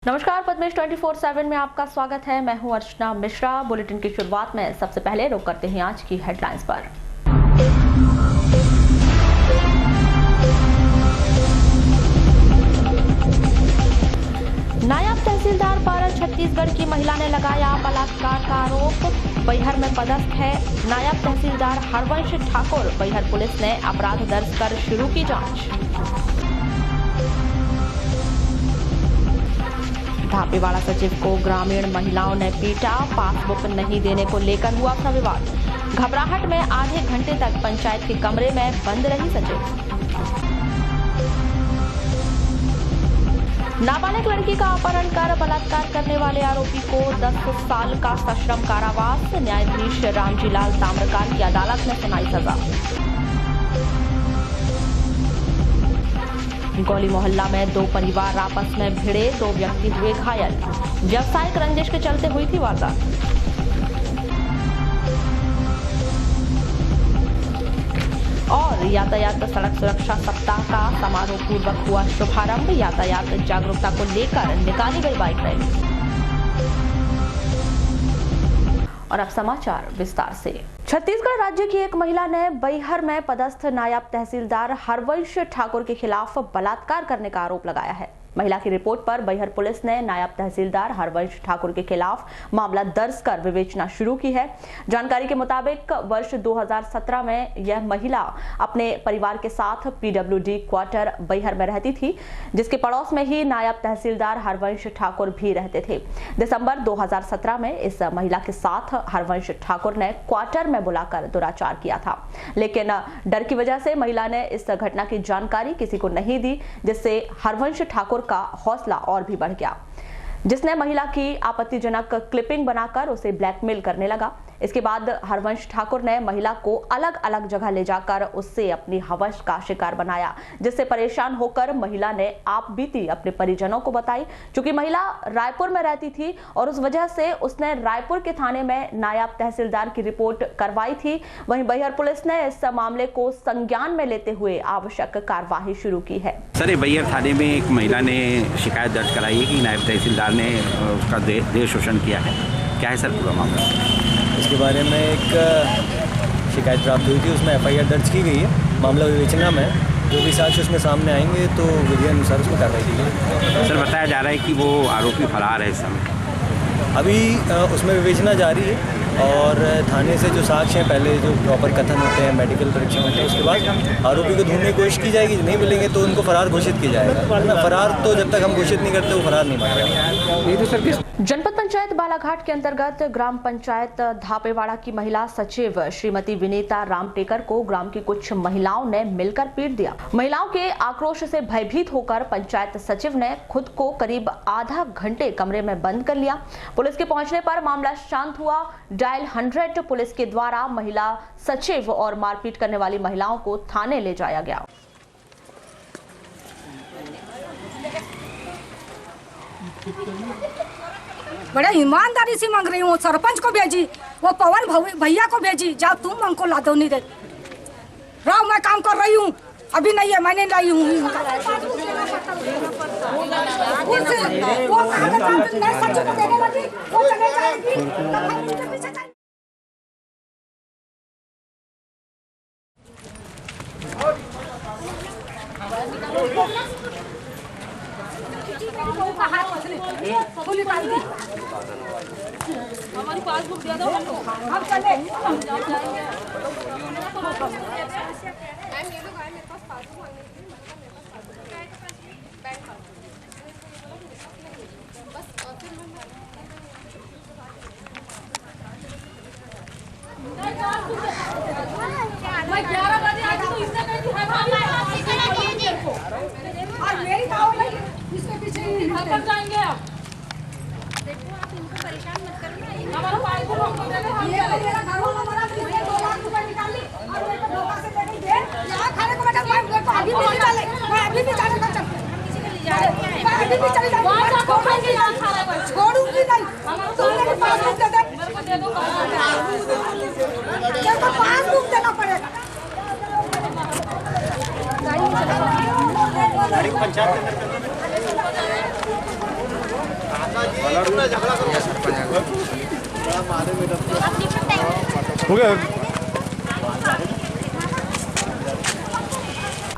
नमस्कार, पद्मेश 24/7 में आपका स्वागत है। मैं हूं अर्चना मिश्रा। बुलेटिन की शुरुआत में सबसे पहले रुक करते हैं आज की हेडलाइंस पर। नायब तहसीलदार पर छत्तीसगढ़ की महिला ने लगाया बलात्कार का आरोप। बैहर में पदस्थ है नायब तहसीलदार हरवंश ठाकुर। बैहर पुलिस ने अपराध दर्ज कर शुरू की जांच। धापेवाड़ा सचिव को ग्रामीण महिलाओं ने पीटा। पासबुक नहीं देने को लेकर हुआ था विवाद। घबराहट में आधे घंटे तक पंचायत के कमरे में बंद रही सचिव। नाबालिग लड़की का अपहरण कर बलात्कार करने वाले आरोपी को 10 साल का सश्रम कारावास। न्यायाधीश रामजी लाल ताम्रकार की अदालत ने सुनाई सजा। गौली मोहल्ला में दो परिवार आपस में भिड़े, 2 व्यक्ति हुए घायल। व्यावसायिक रंजिश के चलते हुई थी वारदात। और यातायात सड़क सुरक्षा सप्ताह का समारोह पूर्वक हुआ शुभारंभ। यातायात जागरूकता को लेकर निकाली गई बाइक रैली। और अब समाचार विस्तार से। छत्तीसगढ़ राज्य की एक महिला ने बैहर में पदस्थ नायब तहसीलदार हरवंश ठाकुर के खिलाफ बलात्कार करने का आरोप लगाया है। महिला की रिपोर्ट पर बैहर पुलिस ने नायब तहसीलदार हरवंश ठाकुर के खिलाफ मामला दर्ज कर विवेचना शुरू की है। जानकारी के मुताबिक वर्ष 2017 में यह महिला अपने परिवार के साथ पीडब्ल्यूडी क्वार्टर बैहर में रहती थी, जिसके पड़ोस में ही नायब तहसीलदार हरवंश ठाकुर भी रहते थे। दिसंबर 2017 में इस महिला के साथ हरवंश ठाकुर ने क्वार्टर में बुलाकर दुराचार किया था, लेकिन डर की वजह से महिला ने इस घटना की जानकारी किसी को नहीं दी, जिससे हरवंश ठाकुर का हौसला और भी बढ़ गया, जिसने महिला की आपत्तिजनक क्लिपिंग बनाकर उसे ब्लैकमेल करने लगा। इसके बाद हरवंश ठाकुर ने महिला को अलग अलग जगह ले जाकर उससे अपनी हवस का शिकार बनाया, जिससे परेशान होकर महिला ने आप बीती अपने परिजनों को बताई। चूंकि महिला रायपुर में रहती थी और उस वजह से उसने रायपुर के थाने में नायब तहसीलदार की रिपोर्ट करवाई थी। वहीं बैहर पुलिस ने इस मामले को संज्ञान में लेते हुए आवश्यक कार्यवाही शुरू की है। सर, बैहर थाने में एक महिला ने शिकायत दर्ज कराई है कि नायब तहसीलदार ने उसका देह शोषण किया है। क्या है सर पूरा मामला? इसके बारे में एक शिकायत प्राप्त हुई थी, उसमें एफआईआर दर्ज की गई है। मामला विवेचना में जो भी साक्ष्य उसमें सामने आएंगे तो विधि अनुसार उसमें कार्रवाई की जाएगी। सर, बताया जा रहा है कि वो आरोपी फरार है इस समय। अभी उसमें विवेचना जारी है और थाने से जो साक्ष्य हैं, पहले जो प्रॉपर कथन होते हैं, मेडिकल परीक्षण होते हैं, उसके बाद आरोपी को ढूंढने की कोशिश की जाएगी। नहीं मिलेंगे तो उनको फरार घोषित किया जाएगा। फरार तो जब तक हम घोषित नहीं करते वो फरार नहीं मानेगा। जनपद पंचायत बालाघाट के अंतर्गत ग्राम पंचायत धापेवाड़ा की महिला सचिव श्रीमती विनीता रामटेकर को ग्राम की कुछ महिलाओं ने मिलकर पीट दिया। महिलाओं के आक्रोश से भयभीत होकर पंचायत सचिव ने खुद को करीब आधा घंटे कमरे में बंद कर लिया। पुलिस के पहुंचने पर मामला शांत हुआ। डायल 100 पुलिस के द्वारा महिला सचिव और मारपीट करने वाली महिलाओं को थाने ले जाया गया। बड़ा ईमानदारी से मांग रही हूँ। सरपंच को भेजी, वो पवन भैया को भेजी, जाओ तुम हमको ला दो। नहीं दे रहा, मैं काम कर रही हूँ, अभी नहीं है, मैंने लाई हूँ। हमारी पासबुक दे दो, हम चले। मैं 11 बजे आई थी तो इसने कही थी और मेरी गाँव में इसके पीछे कब जाएंगे आप? देखो आप इनको परेशान मत करो ना। हमारा पासबुक हमको दे दो, हम ये मेरा घर वाला मरा, इसने 2 लाख रुपए निकाल ली और मेरे को धोखा से दे दी। यहाँ खाने को बेटा मैं अभी भी निकाले, मैं अभी भी जाने का मैं अभी भी चली जाऊंगी। वहाँ जाकर खाएंगे, यहाँ खा रहे हैं। छोड़ूंगी नहीं। तुम मेरे पासबुक दे दे। मेरे को दे दो, मेरे को पासबुक देना पड़ेगा। पंचायत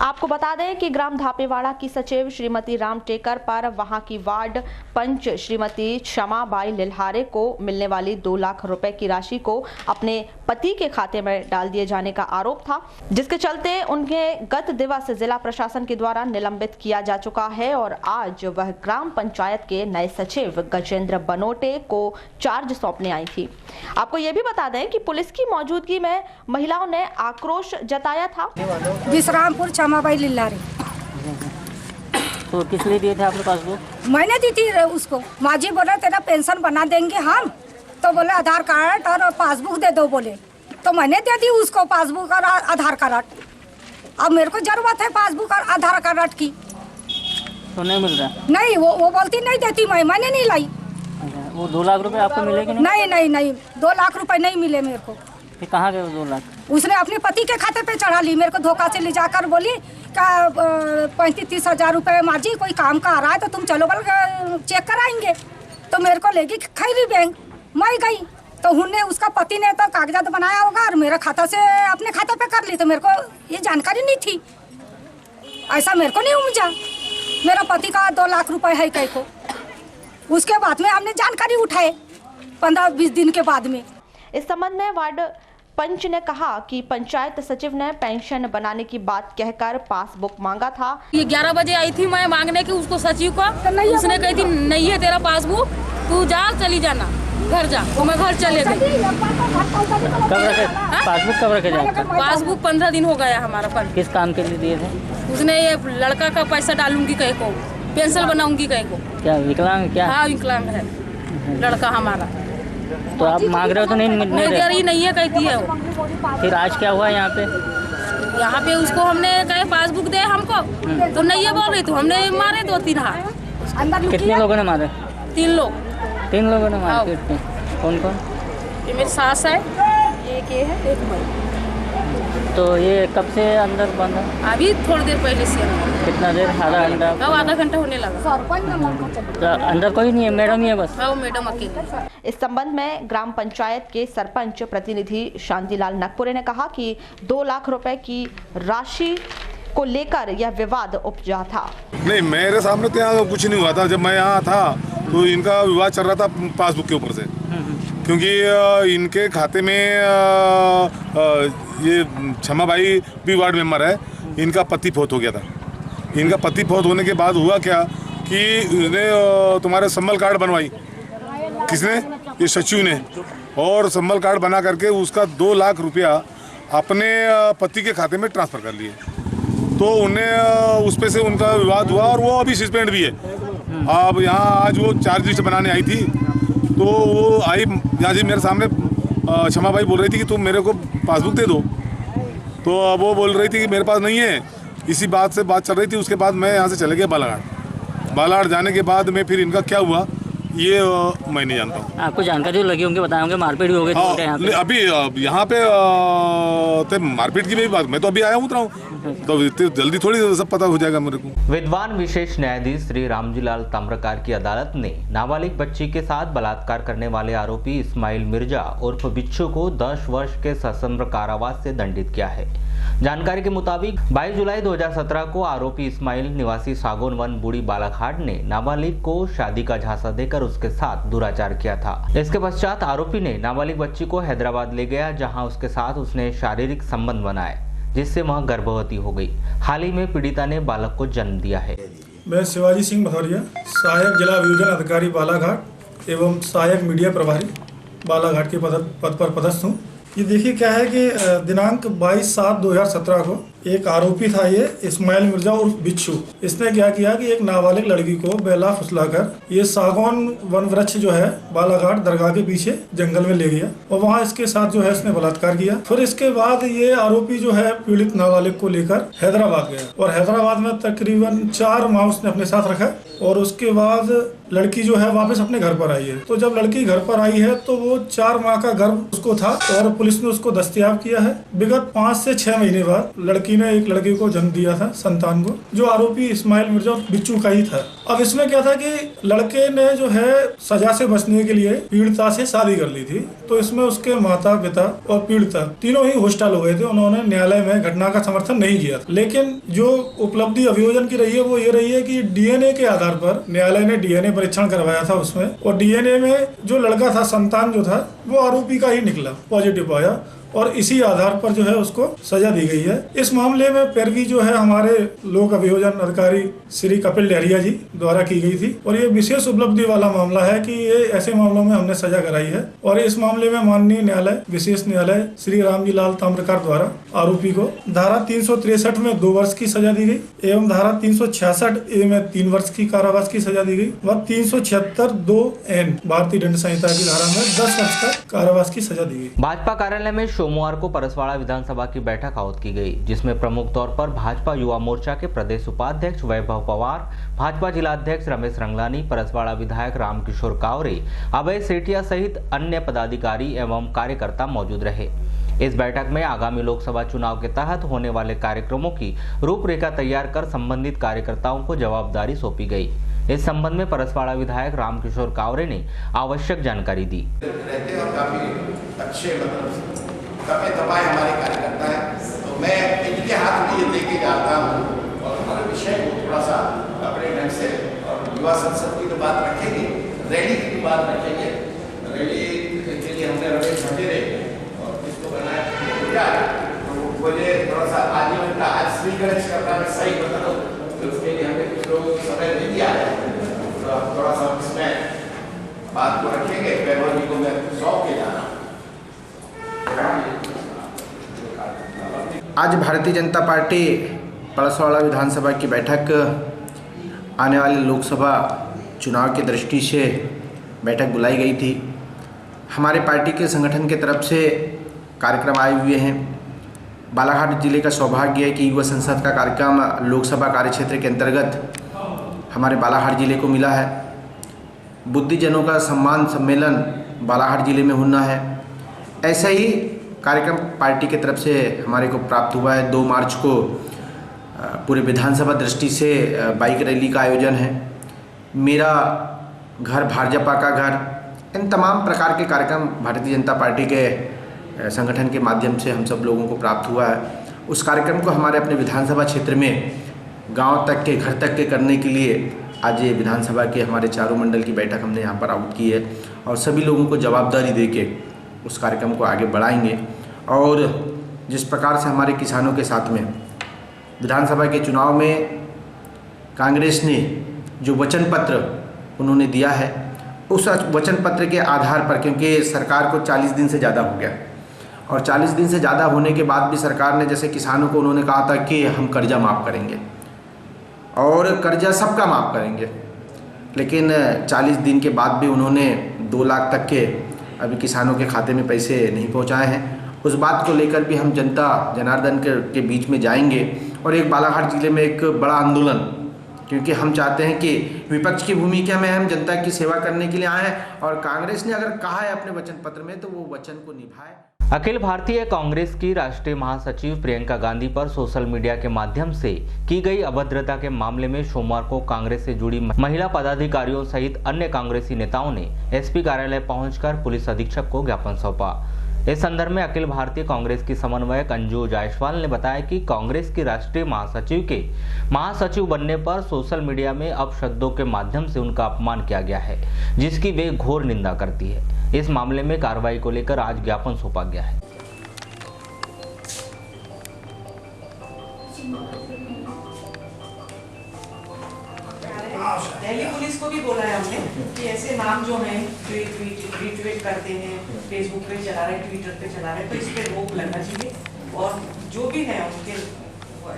आपको बता दें कि ग्राम धापेवाड़ा की सचिव श्रीमती राम टेकर पर वहां की वार्ड पंच श्रीमती क्षमाबाई लिल्हारे को मिलने वाली 2 लाख रुपए की राशि को अपने पति के खाते में डाल दिए जाने का आरोप था, जिसके चलते उन्हें गत दिवस जिला प्रशासन के द्वारा निलंबित किया जा चुका है और आज वह ग्राम पंचायत के नए सचिव गजेंद्र बनोटे को चार्ज सौंपने आई थी। आपको ये भी बता दें कि पुलिस की मौजूदगी में महिलाओं ने आक्रोश जताया था। विश्रामपुर क्षमाबाई लिल्हारे। तो किस लिए दिए थे आपने पासबुक? मैंने दी थी उसको। माजी बोला तेरा पेंशन बना देंगे हम, तो बोले आधार कार्ड और पासबुक दे दो बोले, तो मैंने दे दी उसको पासबुक और आधार कार्ड। अब मेरे को जरूरत है पासबुक और आधार कार्ड की। तो नहीं मिल रहा? नहीं, वो बोलती नहीं देती, मैंने नहीं लाई। वो 2 लाख रुपए आपको मिले कि नहीं? नहीं 2 लाख रुपए नहीं मिले मेरे को। फिर कहाँ गए वो 2 लाख? उसने अपने पति के खाते पे चढ़ा ली, मेरे को धोखा से ले जाकर बोली का 35-30 हजार रुपए माजी कोई काम का आ रहा है तो तुम चलो बल चेक कराएंगे। तो मेरे को लेगी खैरी बैंक, मैं गई तो उन्होंने उसका पति ने तो कागजात बनाया होगा और मेरा खाता से अपने खाते पे कर ली, तो मेरे को ये जानकारी नहीं थी, ऐसा मेरे को नहीं उमझा। मेरा पति का 2 लाख रुपए है कहीं को। उसके बाद में हमने जानकारी उठाए 15-20 दिन के बाद में। इस संबंध में वार्ड पंच ने कहा कि पंचायत सचिव ने पेंशन बनाने की बात कहकर पासबुक मांगा था। ये 11 बजे आई थी मैं मांगने की उसको सचिव को, उसने कही थी नहीं है तेरा पासबुक, तू जा चली जाना घर जा। तो मैं घर चले गई। कब रखे पासबुक? कब रखे जाए? पासबुक 15 दिन हो गया हमारा पर। किस काम के लिए दिए थे? उसने ये लड़का का पैसा डालूंगी कहीं को, पेंशन बनाऊंगी कहीं को। क्या विकलांग? क्या? हाँ विकलांग है लड़का हमारा। तो आप मांग रहे हो तो नहीं नहीं है कहती है वो। फिर आज क्या हुआ यहाँ पे? यहाँ पे उसको हमने कहे पासबुक दे हमको, तो नहीं है बोल रही, तो हमने मारे 2-3 हाथ। कितने लोगों ने मारे? 3 लोग। 3 लोगों ने मारे पीट पे? कौन कौन? ये मेरी सास है, एक ये है, एक मैं। तो ये कब से अंदर बंद है? अभी थोड़ी देर पहले से। कितना देर? आधा घंटा? अब आधा घंटा होने लगा। तो अंदर कोई नहीं है, मैडम ही है बस? हाँ मैडम अकेले। इस संबंध में ग्राम पंचायत के सरपंच प्रतिनिधि शांतिलाल नकपुरे ने कहा कि 2 लाख रुपए की राशि को लेकर यह विवाद उपजा था। नहीं, मेरे सामने तो यहाँ कुछ नहीं हुआ था। जब मैं यहाँ था तो इनका विवाद चल रहा था पासबुक के ऊपर से, क्योंकि इनके खाते में ये क्षमाबाई भी वार्ड मेंबर है, इनका पति फौत हो गया था। इनका पति फौत होने के बाद हुआ क्या कि इन्हें तुम्हारे संबल कार्ड बनवाई। किसने? ये सचिव ने। और संबल कार्ड बना करके उसका 2 लाख रुपया अपने पति के खाते में ट्रांसफ़र कर लिए। तो उन्हें उस पे से उनका विवाद हुआ और वो अभी सस्पेंड भी है। अब यहाँ आज वो चार्ज लिस्ट बनाने आई थी, तो वो आई यहाँ जी मेरे सामने क्षमाबाई बोल रही थी कि तुम मेरे को पासबुक दे दो। तो अब वो बोल रही थी कि मेरे पास नहीं है। इसी बात से बात चल रही थी। उसके बाद मैं यहाँ से चले गया बालाघाट जाने के बाद में फिर इनका क्या हुआ ये मैं नहीं जानता हूँ। आपको जानकारी लगी होंगी, बताए होंगे, मारपीट भी हो गई थी यहाँ पे? अभी यहाँ पे तो मारपीट की भी बात, मैं तो अभी आया उतरा हूँ, तो जल्दी थोड़ी सब पता हो जाएगा मेरे को। विद्वान विशेष न्यायाधीश श्री रामजीलाल ताम्रकार की अदालत ने नाबालिग बच्ची के साथ बलात्कार करने वाले आरोपी इस्माइल मिर्जा उर्फ बिच्छू को 10 वर्ष के सश्रम कारावास से दंडित किया है। जानकारी के मुताबिक 22 जुलाई 2017 को आरोपी इस्माइल निवासी सागौन वन बूढ़ी बालाघाट ने नाबालिग को शादी का झांसा देकर उसके साथ दुराचार किया था। इसके पश्चात आरोपी ने नाबालिग बच्ची को हैदराबाद ले गया, जहां उसके साथ उसने शारीरिक संबंध बनाए, जिससे वह गर्भवती हो गई। हाल ही में पीड़िता ने बालक को जन्म दिया है। मैं शिवाजी सिंह भदौरिया, सहायक जिला अभियोजन अधिकारी बालाघाट एवं सहायक मीडिया प्रभारी बालाघाट के पद पर पदस्थ हूँ। ये देखिए क्या है कि दिनांक 22/7/2017 को एक आरोपी था ये इस्माइल मिर्जा उर्फ बिच्छू। इसने क्या किया कि एक नाबालिग लड़की को बेला फुसलाकर ये सागौन वन वृक्ष जो है बालाघाट दरगाह के पीछे जंगल में ले गया और वहाँ इसके साथ जो है इसने बलात्कार किया। फिर इसके बाद ये आरोपी जो है पीड़ित नाबालिग को लेकर हैदराबाद गया और हैदराबाद में तकरीबन 4 माह उसने अपने साथ रखा और उसके बाद लड़की जो है वापस अपने घर पर आई है। तो जब लड़की घर पर आई है तो वो 4 माह का गर्भ उसको था और पुलिस ने उसको दस्तयाब किया है। विगत 5 से 6 महीने बाद लड़की लड़की ने एक लड़के को जन्म दिया था, संतान को, जो आरोपी इस्माइल मिर्जा बिच्छू का ही था। अब इसमें क्या था कि लड़के ने जो है सजा से बचने के लिए पीड़िता से शादी कर ली थी, तो इसमें उसके माता पिता और पीड़िता तीनों ही होस्टल हो गए थे। उन्होंने न्यायालय में घटना का समर्थन नहीं किया, लेकिन जो उपलब्धि अभियोजन की रही है वो ये रही है कि डीएनए के आधार पर न्यायालय ने डीएनए परीक्षण करवाया था उसमें, और डीएनए में जो लड़का था, संतान जो था, वो आरोपी का ही निकला, पॉजिटिव आया, और इसी आधार पर जो है उसको सजा दी गई है। इस मामले में पैरवी जो है हमारे लोक अभियोजन अधिकारी श्री कपिल डहरिया जी द्वारा की गई थी, और ये विशेष उपलब्धि वाला मामला है कि ये ऐसे मामलों में हमने सजा कराई है। और इस मामले में माननीय न्यायालय, विशेष न्यायालय श्री रामजी लाल ताम्रकार द्वारा आरोपी को धारा 363 में 2 वर्ष की सजा दी गई एवं धारा 366A में 3 वर्ष की कारावास की सजा दी गई व 376(2)N भारतीय दंड संहिता की धारा में 10 वर्ष का कारावास की सजा दी गई। भाजपा कार्यालय में सोमवार को परसवाड़ा विधानसभा की बैठक आहूत की गई, जिसमें प्रमुख तौर पर भाजपा युवा मोर्चा के प्रदेश उपाध्यक्ष वैभव पवार, भाजपा जिलाध्यक्ष रमेश रंगलानी, परसवाड़ा विधायक रामकिशोर कावरे, अभय सेठिया सहित अन्य पदाधिकारी एवं कार्यकर्ता मौजूद रहे। इस बैठक में आगामी लोकसभा चुनाव के तहत होने वाले कार्यक्रमों की रूपरेखा तैयार कर संबंधित कार्यकर्ताओं को जवाबदारी सौंपी गई। इस संबंध में परसवाड़ा विधायक रामकिशोर कावरे ने आवश्यक जानकारी दी। काफी दबाए हमारे कार्यकर्ता है, तो मैं इनके हाथ में ये लेके जाता हूँ और हमारे विषय को थोड़ा सा अपने ढंग से, और युवा संसद की तो बात रखेंगे, रैली की भी बात रखेंगे। रैली के लिए हमने रमेश भटेरे और इसको बनाया, तो मुझे थोड़ा सा आज स्वीकृत करना मैं सही बता दूँ, तो उसके लिए हमने कुछ लोगों को समय दे दिया है, तो थोड़ा सा इसमें बात को रखेंगे। वैभव जी को मैं सौंप के जाना। आज भारतीय जनता पार्टी परसवाड़ा विधानसभा की बैठक आने वाले लोकसभा चुनाव की दृष्टि से बैठक बुलाई गई थी। हमारे पार्टी के संगठन की तरफ से कार्यक्रम आए हुए हैं। बालाघाट जिले का सौभाग्य है कि युवा संसद का कार्यक्रम लोकसभा कार्यक्षेत्र के अंतर्गत हमारे बालाघाट जिले को मिला है। बुद्धिजनों का सम्मान सम्मेलन बालाघाट जिले में होना है। ऐसा ही कार्यक्रम पार्टी की तरफ से हमारे को प्राप्त हुआ है। 2 मार्च को पूरे विधानसभा दृष्टि से बाइक रैली का आयोजन है। मेरा घर भाजपा का घर, इन तमाम प्रकार के कार्यक्रम भारतीय जनता पार्टी के संगठन के माध्यम से हम सब लोगों को प्राप्त हुआ है। उस कार्यक्रम को हमारे अपने विधानसभा क्षेत्र में गांव तक के, घर तक के करने के लिए आज ये विधानसभा के हमारे चारों मंडल की बैठक हमने यहाँ पर आहूत की है, और सभी लोगों को जवाबदारी दे के उस कार्यक्रम को आगे बढ़ाएंगे। और जिस प्रकार से हमारे किसानों के साथ में विधानसभा के चुनाव में कांग्रेस ने जो वचन पत्र उन्होंने दिया है, उस वचन पत्र के आधार पर, क्योंकि सरकार को 40 दिन से ज़्यादा हो गया, और 40 दिन से ज़्यादा होने के बाद भी सरकार ने, जैसे किसानों को उन्होंने कहा था कि हम कर्जा माफ़ करेंगे और कर्जा सबका माफ़ करेंगे, लेकिन 40 दिन के बाद भी उन्होंने 2 लाख तक के अभी किसानों के खाते में पैसे नहीं पहुंचाए हैं। उस बात को लेकर भी हम जनता जनार्दन के बीच में जाएंगे और एक बालाघाट जिले में एक बड़ा आंदोलन, क्योंकि हम चाहते हैं कि विपक्ष की भूमिका में हम जनता की सेवा करने के लिए आए हैं, और कांग्रेस ने अगर कहा है अपने वचन पत्र में तो वो वचन को निभाए। अखिल भारतीय कांग्रेस की राष्ट्रीय महासचिव प्रियंका गांधी पर सोशल मीडिया के माध्यम से की गई अभद्रता के मामले में सोमवार को कांग्रेस से जुड़ी महिला पदाधिकारियों सहित अन्य कांग्रेसी नेताओं ने एसपी कार्यालय पहुंचकर पुलिस अधीक्षक को ज्ञापन सौंपा। इस संदर्भ में अखिल भारतीय कांग्रेस की समन्वयक अंजू जायसवाल ने बताया कि कांग्रेस की राष्ट्रीय महासचिव के महासचिव बनने पर सोशल मीडिया में अपशब्दों के माध्यम से उनका अपमान किया गया है, जिसकी वे घोर निंदा करती है। इस मामले में कार्रवाई को लेकर आज ज्ञापन सौंपा गया है। दिल्ली पुलिस को भी बोला है हमने कि ऐसे नाम जो हैं रीट्वीट करते हैं, फेसबुक पे चला रहे, ट्विटर पे चला रहे, तो इस पे रोक लगना चाहिए, और जो भी है उनके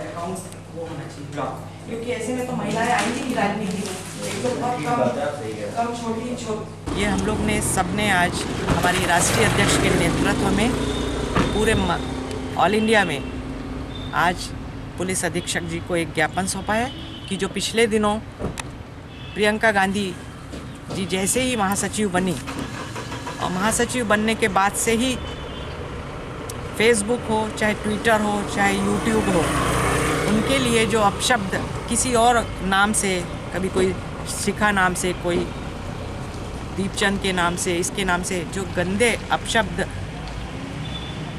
अकाउंट वो होना चाहिए, क्योंकि ऐसे में तो महिलाएं आएंगी ही राजनीति में, एक तो बहुत कम छोटी। ये हम लोग ने सबने आज हमारी राष्ट्रीय अध्यक्ष के नेतृत्व में पूरे ऑल इंडिया में आज पुलिस अधीक्षक जी को एक ज्ञापन सौंपा है कि जो पिछले दिनों प्रियंका गांधी जी जैसे ही महासचिव बनी, और महासचिव बनने के बाद से ही फेसबुक हो, चाहे ट्विटर हो, चाहे यूट्यूब हो, उनके लिए जो अपशब्द किसी और नाम से, कभी कोई शिखा नाम से, कोई दीपचंद के नाम से, इसके नाम से जो गंदे अपशब्द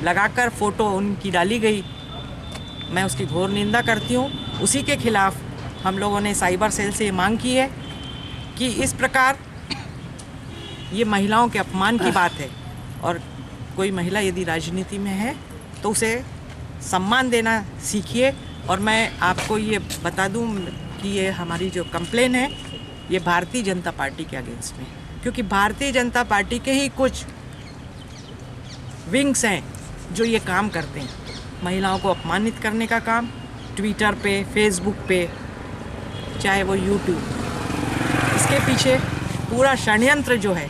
लगाकर फ़ोटो उनकी डाली गई, मैं उसकी घोर निंदा करती हूँ। उसी के खिलाफ हम लोगों ने साइबर सेल से ये मांग की है कि इस प्रकार ये महिलाओं के अपमान की बात है, और कोई महिला यदि राजनीति में है तो उसे सम्मान देना सीखिए। और मैं आपको ये बता दूं कि ये हमारी जो कंप्लेन है ये भारतीय जनता पार्टी के अगेंस्ट में, क्योंकि भारतीय जनता पार्टी के ही कुछ विंग्स हैं जो ये काम करते हैं, महिलाओं को अपमानित करने का काम, ट्विटर पे, फेसबुक पे, चाहे वो यूट्यूब। इसके पीछे पूरा षड्यंत्र जो है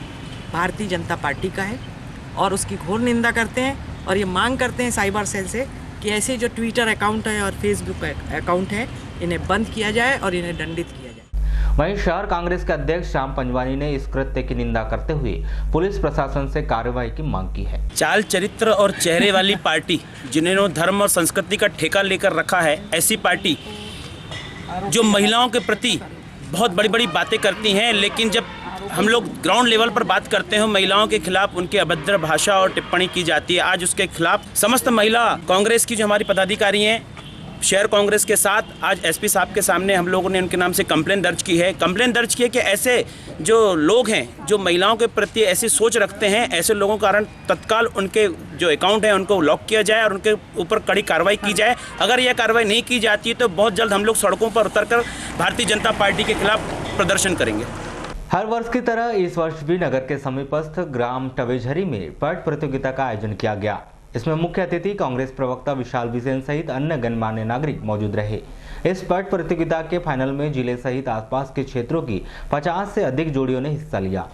भारतीय जनता पार्टी का है, और उसकी घोर निंदा करते हैं। और ये मांग करते हैं साइबर सेल से कि ऐसे जो ट्विटर अकाउंट है और फेसबुक अकाउंट है, इन्हें बंद किया जाए और इन्हें दंडित किया जाए। वहीं शहर कांग्रेस के अध्यक्ष श्याम पंजवानी ने इस कृत्य की निंदा करते हुए पुलिस प्रशासन से कार्रवाई की मांग की है। चाल चरित्र और चेहरे वाली पार्टी, जिन्होंने धर्म और संस्कृति का ठेका लेकर रखा है, ऐसी पार्टी जो महिलाओं के प्रति बहुत बड़ी बड़ी बातें करती हैं, लेकिन जब हम लोग ग्राउंड लेवल पर बात करते हैं, महिलाओं के खिलाफ उनकी अभद्र भाषा और टिप्पणी की जाती है। आज उसके खिलाफ समस्त महिला कांग्रेस की जो हमारी पदाधिकारी हैं, शहर कांग्रेस के साथ आज एसपी साहब के सामने हम लोगों ने उनके नाम से कंप्लेन दर्ज की है। कंप्लेन दर्ज की है कि ऐसे जो लोग हैं जो महिलाओं के प्रति ऐसी सोच रखते हैं, ऐसे लोगों के कारण तत्काल उनके जो अकाउंट है उनको लॉक किया जाए और उनके ऊपर कड़ी कार्रवाई की जाए। अगर यह कार्रवाई नहीं की जाती है तो बहुत जल्द हम लोग सड़कों पर उतरकर भारतीय जनता पार्टी के खिलाफ प्रदर्शन करेंगे। हर वर्ष की तरह इस वर्ष भी नगर के समीपस्थ ग्राम टवेझरी में पट प्रतियोगिता का आयोजन किया गया। इसमें मुख्य अतिथि कांग्रेस प्रवक्ता विशाल बिसेन सहित अन्य गणमान्य नागरिक मौजूद रहे। इस पट प्रतियोगिता के फाइनल में जिले सहित आसपास के क्षेत्रों की 50 से अधिक जोड़ियों ने हिस्सा लिया।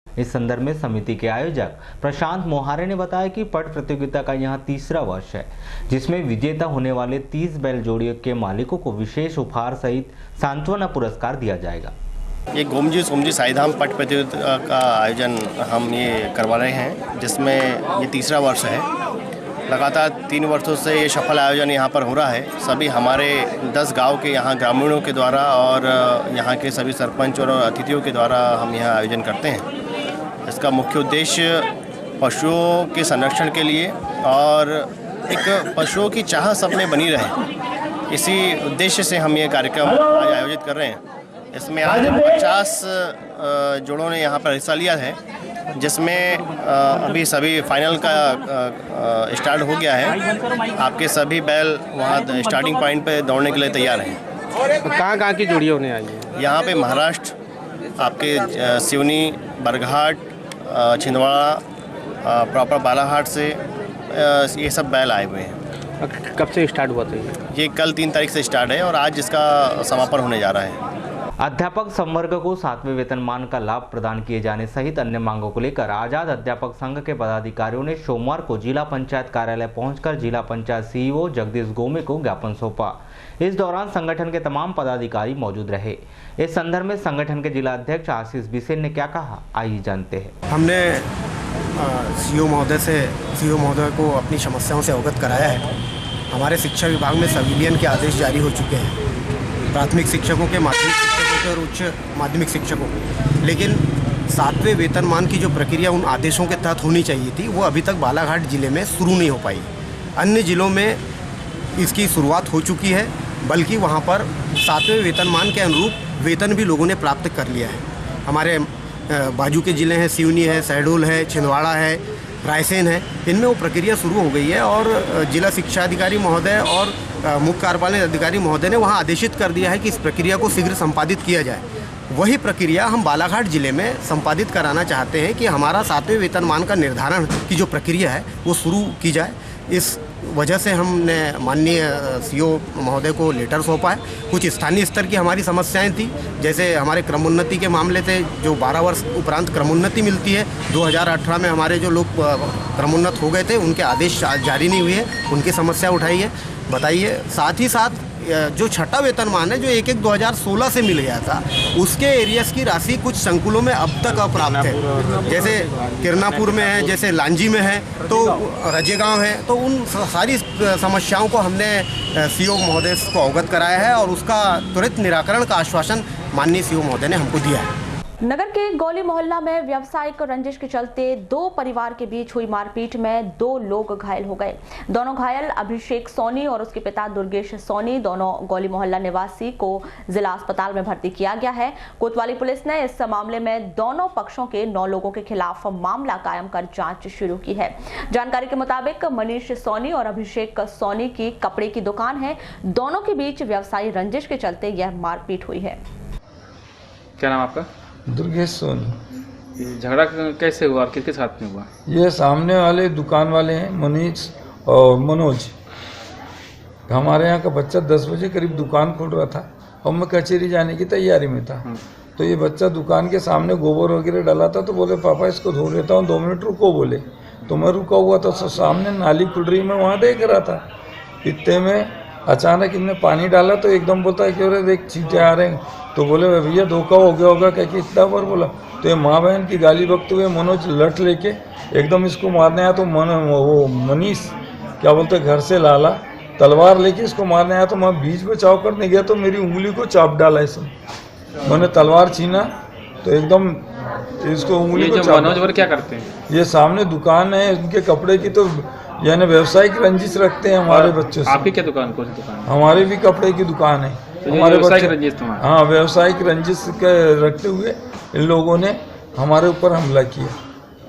इस संदर्भ में समिति के आयोजक प्रशांत मोहारे ने बताया कि पट प्रतियोगिता का यहां तीसरा वर्ष है, जिसमें विजेता होने वाले 30 बैल जोड़ियों के मालिकों को विशेष उपहार सहित सांत्वना पुरस्कार दिया जाएगा। ये गोमजी सोमजी साईधाम पट प्रतियोगिता का आयोजन हम ये करवा रहे हैं, जिसमें ये तीसरा वर्ष है। लगातार 3 वर्षों से ये सफल आयोजन यहाँ पर हो रहा है। सभी हमारे 10 गांव के यहाँ ग्रामीणों के द्वारा और यहाँ के सभी सरपंच और अतिथियों के द्वारा हम यहाँ आयोजन करते हैं। इसका मुख्य उद्देश्य पशुओं के संरक्षण के लिए और एक पशुओं की चाह सब में बनी रहे, इसी उद्देश्य से हम ये कार्यक्रम आज आयोजित कर रहे हैं। इसमें आज 50 जोड़ों ने यहाँ पर हिस्सा लिया है, जिसमें अभी सभी फाइनल का स्टार्ट हो गया है। आपके सभी बैल वहाँ स्टार्टिंग पॉइंट पे दौड़ने के लिए तैयार हैं। कहाँ की जोड़ियों ने आई है? यहाँ पे महाराष्ट्र, आपके सिवनी, बरघाट, छिंदवाड़ा, प्रॉपर बालाघाट से ये सब बैल आए हुए हैं। कब से स्टार्ट हुआ था ये? कल 3 तारीख से स्टार्ट है और आज इसका समापन होने जा रहा है। अध्यापक संवर्ग को 7वें वेतनमान का लाभ प्रदान किए जाने सहित अन्य मांगों को लेकर आजाद अध्यापक संघ के पदाधिकारियों ने सोमवार को जिला पंचायत कार्यालय पहुंचकर जिला पंचायत सीईओ जगदीश गोमे को ज्ञापन सौंपा। इस दौरान संगठन के तमाम पदाधिकारी मौजूद रहे। इस संदर्भ में संगठन के जिला अध्यक्ष आशीष बिसेन ने क्या कहा, आइए जानते हैं। हमने सीईओ महोदय को अपनी समस्याओं से अवगत कराया है। हमारे शिक्षा विभाग में संविलियन के आदेश जारी हो चुके हैं, प्राथमिक शिक्षकों के, माध्यमिक शिक्षकों के और उच्च माध्यमिक शिक्षकों के। लेकिन 7वें वेतनमान की जो प्रक्रिया उन आदेशों के तहत होनी चाहिए थी, वो अभी तक बालाघाट जिले में शुरू नहीं हो पाई। अन्य जिलों में इसकी शुरुआत हो चुकी है, बल्कि वहाँ पर 7वें वेतनमान के अनुरूप वेतन भी लोगों ने प्राप्त कर लिया है। हमारे बाजू के ज़िले हैं, सिवनी है, शहडोल है, छिंदवाड़ा है, रायसेन है, इनमें वो प्रक्रिया शुरू हो गई है और जिला शिक्षा अधिकारी महोदय और मुख्य कार्यपालन अधिकारी महोदय ने वहाँ आदेशित कर दिया है कि इस प्रक्रिया को शीघ्र संपादित किया जाए। वही प्रक्रिया हम बालाघाट जिले में संपादित कराना चाहते हैं कि हमारा 7वें वेतनमान का निर्धारण की जो प्रक्रिया है वो शुरू की जाए। इस वजह से हमने माननीय सीओ महोदय को लेटर सौंपा है। कुछ स्थानीय स्तर की हमारी समस्याएं थी, जैसे हमारे क्रमोन्नति के मामले थे, जो 12 वर्ष उपरांत क्रमोन्नति मिलती है। 2018 में हमारे जो लोग क्रमोन्नत हो गए थे उनके आदेश जारी नहीं हुए, उनकी समस्या उठाई है, बताइए। साथ ही साथ जो छठा वेतनमान है जो 1/1/2016 से मिल गया था, उसके एरियाज की राशि कुछ संकुलों में अब तक अप्राप्त है, जैसे किरनापुर में है, जैसे लांजी में है, तो रजेगांव है। तो उन सारी समस्याओं को हमने सीओ महोदय को अवगत कराया है और उसका त्वरित निराकरण का आश्वासन माननीय सीओ महोदय ने हमको दिया है। नगर के गौली मोहल्ला में व्यावसायिक रंजिश के चलते 2 परिवार के बीच हुई मारपीट में 2 लोग घायल हो गए। दोनों घायल अभिषेक सोनी और उसके पिता दुर्गेश सोनी, दोनों गौली मोहल्ला निवासी, को जिला अस्पताल में भर्ती किया गया है। कोतवाली पुलिस ने इस मामले में दोनों पक्षों के 9 लोगों के खिलाफ मामला कायम कर जांच शुरू की है। जानकारी के मुताबिक मनीष सोनी और अभिषेक सोनी की कपड़े की दुकान है। दोनों के बीच व्यवसायी रंजिश के चलते यह मारपीट हुई है। क्या नाम आपका? दुर्गेश सोनी। झगड़ा कैसे हुआ और किसके साथ में हुआ? ये सामने वाले दुकान वाले हैं मनीष और मनोज। हमारे यहाँ का बच्चा 10 बजे करीब दुकान खोल रहा था और मैं कचहरी जाने की तैयारी में था। तो ये बच्चा दुकान के सामने गोबर वगैरह डाला था, तो बोले पापा इसको धो लेता हूँ, 2 मिनट रुको बोले। तो मैं रुका हुआ था, तो सामने नाली खुल रही, मैं वहाँ देख रहा था। इतने में अचानक इनने पानी डाला तो एकदम बोलता है कि अरे देख छींटे आ रहे हैं। तो बोले भैया धोखा हो गया होगा, क्या कि इतना बार बोला। तो ये माँ बहन की गाली बकते हुए मनोज लठ लेके एकदम इसको मारने आया। तो वो मनीष क्या बोलते घर से लाला तलवार लेके इसको मारने आया। तो मैं बीच में बचाव करने गया तो मेरी उंगली को चाप डाला इसने। मैंने तलवार छीना तो एकदम इसको उंगली को चाप। मनोज क्या करते हैं? ये सामने दुकान है उनके कपड़े की, तो यानी व्यवसायिक रंजिश रखते हैं हमारे बच्चों से। आपकी क्या दुकान? कौन सी दुकान? हमारे भी कपड़े की दुकान है। तो हमारे बच्चे, हाँ, व्यवसायिक रंजिश के रखते हुए इन लोगों ने हमारे ऊपर हमला किया।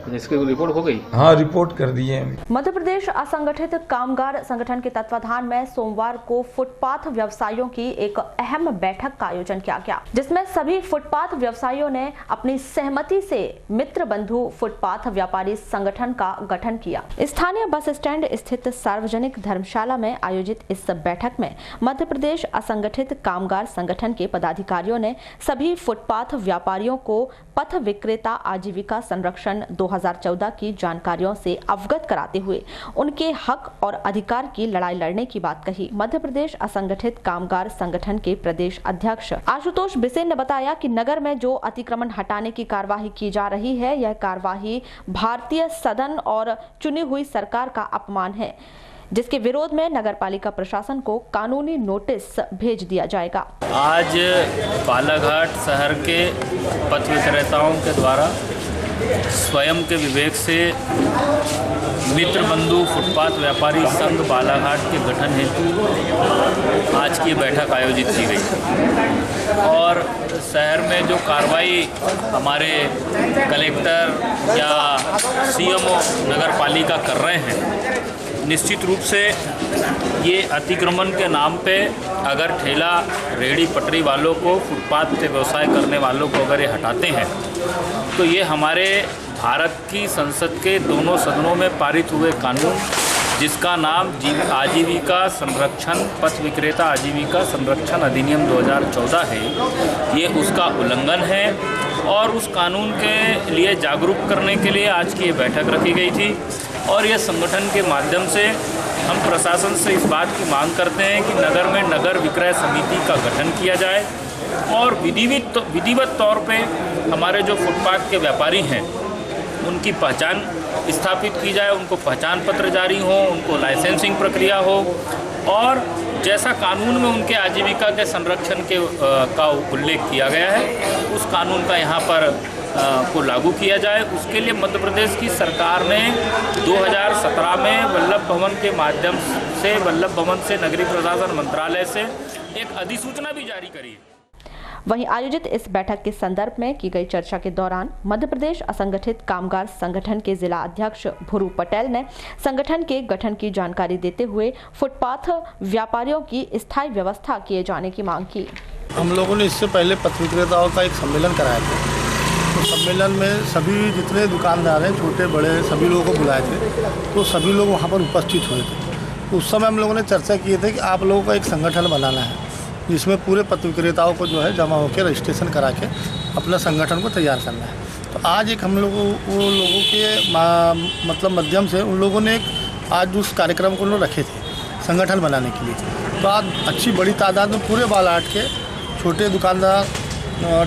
इसकी रिपोर्ट हो गई? हाँ, रिपोर्ट कर दी है। मध्य प्रदेश असंगठित कामगार संगठन के तत्वाधान में सोमवार को फुटपाथ व्यवसायियों की एक अहम बैठक का आयोजन किया गया, जिसमें सभी फुटपाथ व्यवसायियों ने अपनी सहमति से मित्र बंधु फुटपाथ व्यापारी संगठन का गठन किया। स्थानीय बस स्टैंड स्थित सार्वजनिक धर्मशाला में आयोजित इस बैठक में मध्य प्रदेश असंगठित कामगार संगठन के पदाधिकारियों ने सभी फुटपाथ व्यापारियों को पथ विक्रेता आजीविका संरक्षण 2014 की जानकारियों से अवगत कराते हुए उनके हक और अधिकार की लड़ाई लड़ने की बात कही। मध्य प्रदेश असंगठित कामगार संगठन के प्रदेश अध्यक्ष आशुतोष बिसेन ने बताया कि नगर में जो अतिक्रमण हटाने की कार्यवाही की जा रही है, यह कार्यवाही भारतीय सदन और चुनी हुई सरकार का अपमान है, जिसके विरोध में नगरपालिका प्रशासन को कानूनी नोटिस भेज दिया जाएगा। आज बालाघाट शहर के पथ विक्रेताओं के द्वारा स्वयं के विवेक से मित्र बंधु फुटपाथ व्यापारी संघ बालाघाट के गठन हेतु आज की बैठक आयोजित की गई और शहर में जो कार्रवाई हमारे कलेक्टर या सीएमओ नगर पालिका कर रहे हैं, निश्चित रूप से ये अतिक्रमण के नाम पे अगर ठेला रेहड़ी पटरी वालों को, फुटपाथ से व्यवसाय करने वालों को अगर ये हटाते हैं तो ये हमारे भारत की संसद के दोनों सदनों में पारित हुए कानून, जिसका नाम आजीविका संरक्षण पथ विक्रेता आजीविका संरक्षण अधिनियम 2014 है, ये उसका उल्लंघन है। और उस कानून के लिए जागरूक करने के लिए आज की ये बैठक रखी गई थी और ये संगठन के माध्यम से हम प्रशासन से इस बात की मांग करते हैं कि नगर में नगर विक्रय समिति का गठन किया जाए और विधिवत तौर पे हमारे जो फुटपाथ के व्यापारी हैं उनकी पहचान स्थापित की जाए, उनको पहचान पत्र जारी हो, उनको लाइसेंसिंग प्रक्रिया हो और जैसा कानून में उनके आजीविका के संरक्षण के का उल्लेख किया गया है उस कानून का यहाँ पर को लागू किया जाए। उसके लिए मध्य प्रदेश की सरकार ने 2017 में वल्लभ भवन के माध्यम से वल्लभ भवन से नगरीय प्रशासन मंत्रालय से एक अधिसूचना भी जारी करी है। वहीं आयोजित इस बैठक के संदर्भ में की गई चर्चा के दौरान मध्य प्रदेश असंगठित कामगार संगठन के जिला अध्यक्ष भुरू पटेल ने संगठन के गठन की जानकारी देते हुए फुटपाथ व्यापारियों की स्थायी व्यवस्था किए जाने की मांग की। हम लोगों ने इससे पहले पथ विक्रेताओं का एक सम्मेलन कराया था। तो सम्मेलन में सभी जितने दुकानदार हैं, छोटे बड़े, सभी लोगों को बुलाए थे। तो सभी लोग वहाँ पर उपस्थित हुए थे। तो उस समय हम लोगों ने चर्चा किए थे कि आप लोगों का एक संगठन बनाना है, जिसमें पूरे पथ विक्रेताओं को जो है जमा होकर रजिस्ट्रेशन करा के अपना संगठन को तैयार करना है। तो आज एक हम लोगों के मतलब माध्यम से उन लोगों ने एक आज उस कार्यक्रम को रखे थे संगठन बनाने के लिए। तो आज अच्छी बड़ी तादाद में पूरे बालाघाट के छोटे दुकानदार,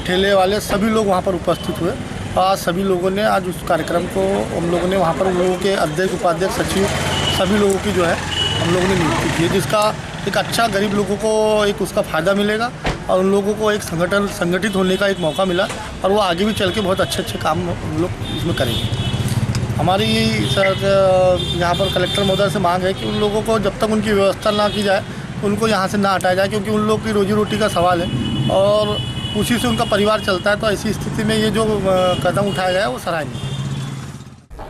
ठेले वाले सभी लोग वहाँ पर उपस्थित हुए। और आज सभी लोगों ने आज उस कार्यक्रम को हम लोगों ने वहाँ पर उन लोगों के अध्यक्ष, उपाध्यक्ष, सचिव सभी लोगों की जो है हम लोगों ने नियुक्ति की है, जिसका एक अच्छा गरीब लोगों को एक उसका फ़ायदा मिलेगा और उन लोगों को एक संगठित होने का एक मौका मिला और वो आगे भी चल के बहुत अच्छे काम हम लोग इसमें करेंगे। हमारी यहाँ पर कलेक्टर महोदय से मांग है कि उन लोगों को जब तक उनकी व्यवस्था ना की जाए उनको यहाँ से ना हटाया जाए, क्योंकि उन लोग की रोजी रोटी का सवाल है और उसी से उनका परिवार चलता है। तो ऐसी स्थिति में ये जो कदम उठाया गया है वो सराहनीय है।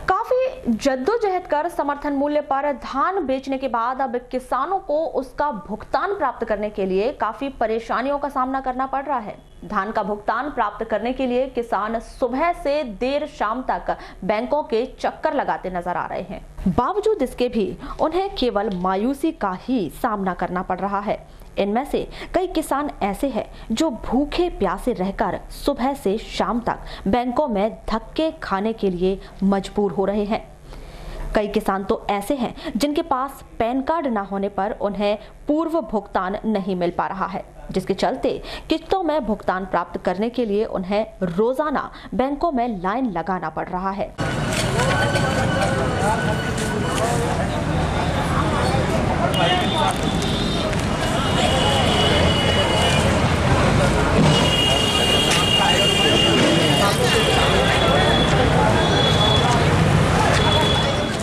काफी जद्दोजहद कर समर्थन मूल्य पर धान बेचने के बाद अब किसानों को उसका भुगतान प्राप्त करने के लिए काफी परेशानियों का सामना करना पड़ रहा है। धान का भुगतान प्राप्त करने के लिए किसान सुबह से देर शाम तक बैंकों के चक्कर लगाते नजर आ रहे हैं। बावजूद इसके भी उन्हें केवल मायूसी का ही सामना करना पड़ रहा है। इनमें से कई किसान ऐसे हैं जो भूखे प्यासे रहकर सुबह से शाम तक बैंकों में धक्के खाने के लिए मजबूर हो रहे हैं। कई किसान तो ऐसे हैं जिनके पास पैन कार्ड न होने पर उन्हें पूर्व भुगतान नहीं मिल पा रहा है, जिसके चलते किस्तों में भुगतान प्राप्त करने के लिए उन्हें रोजाना बैंकों में लाइन लगाना पड़ रहा है।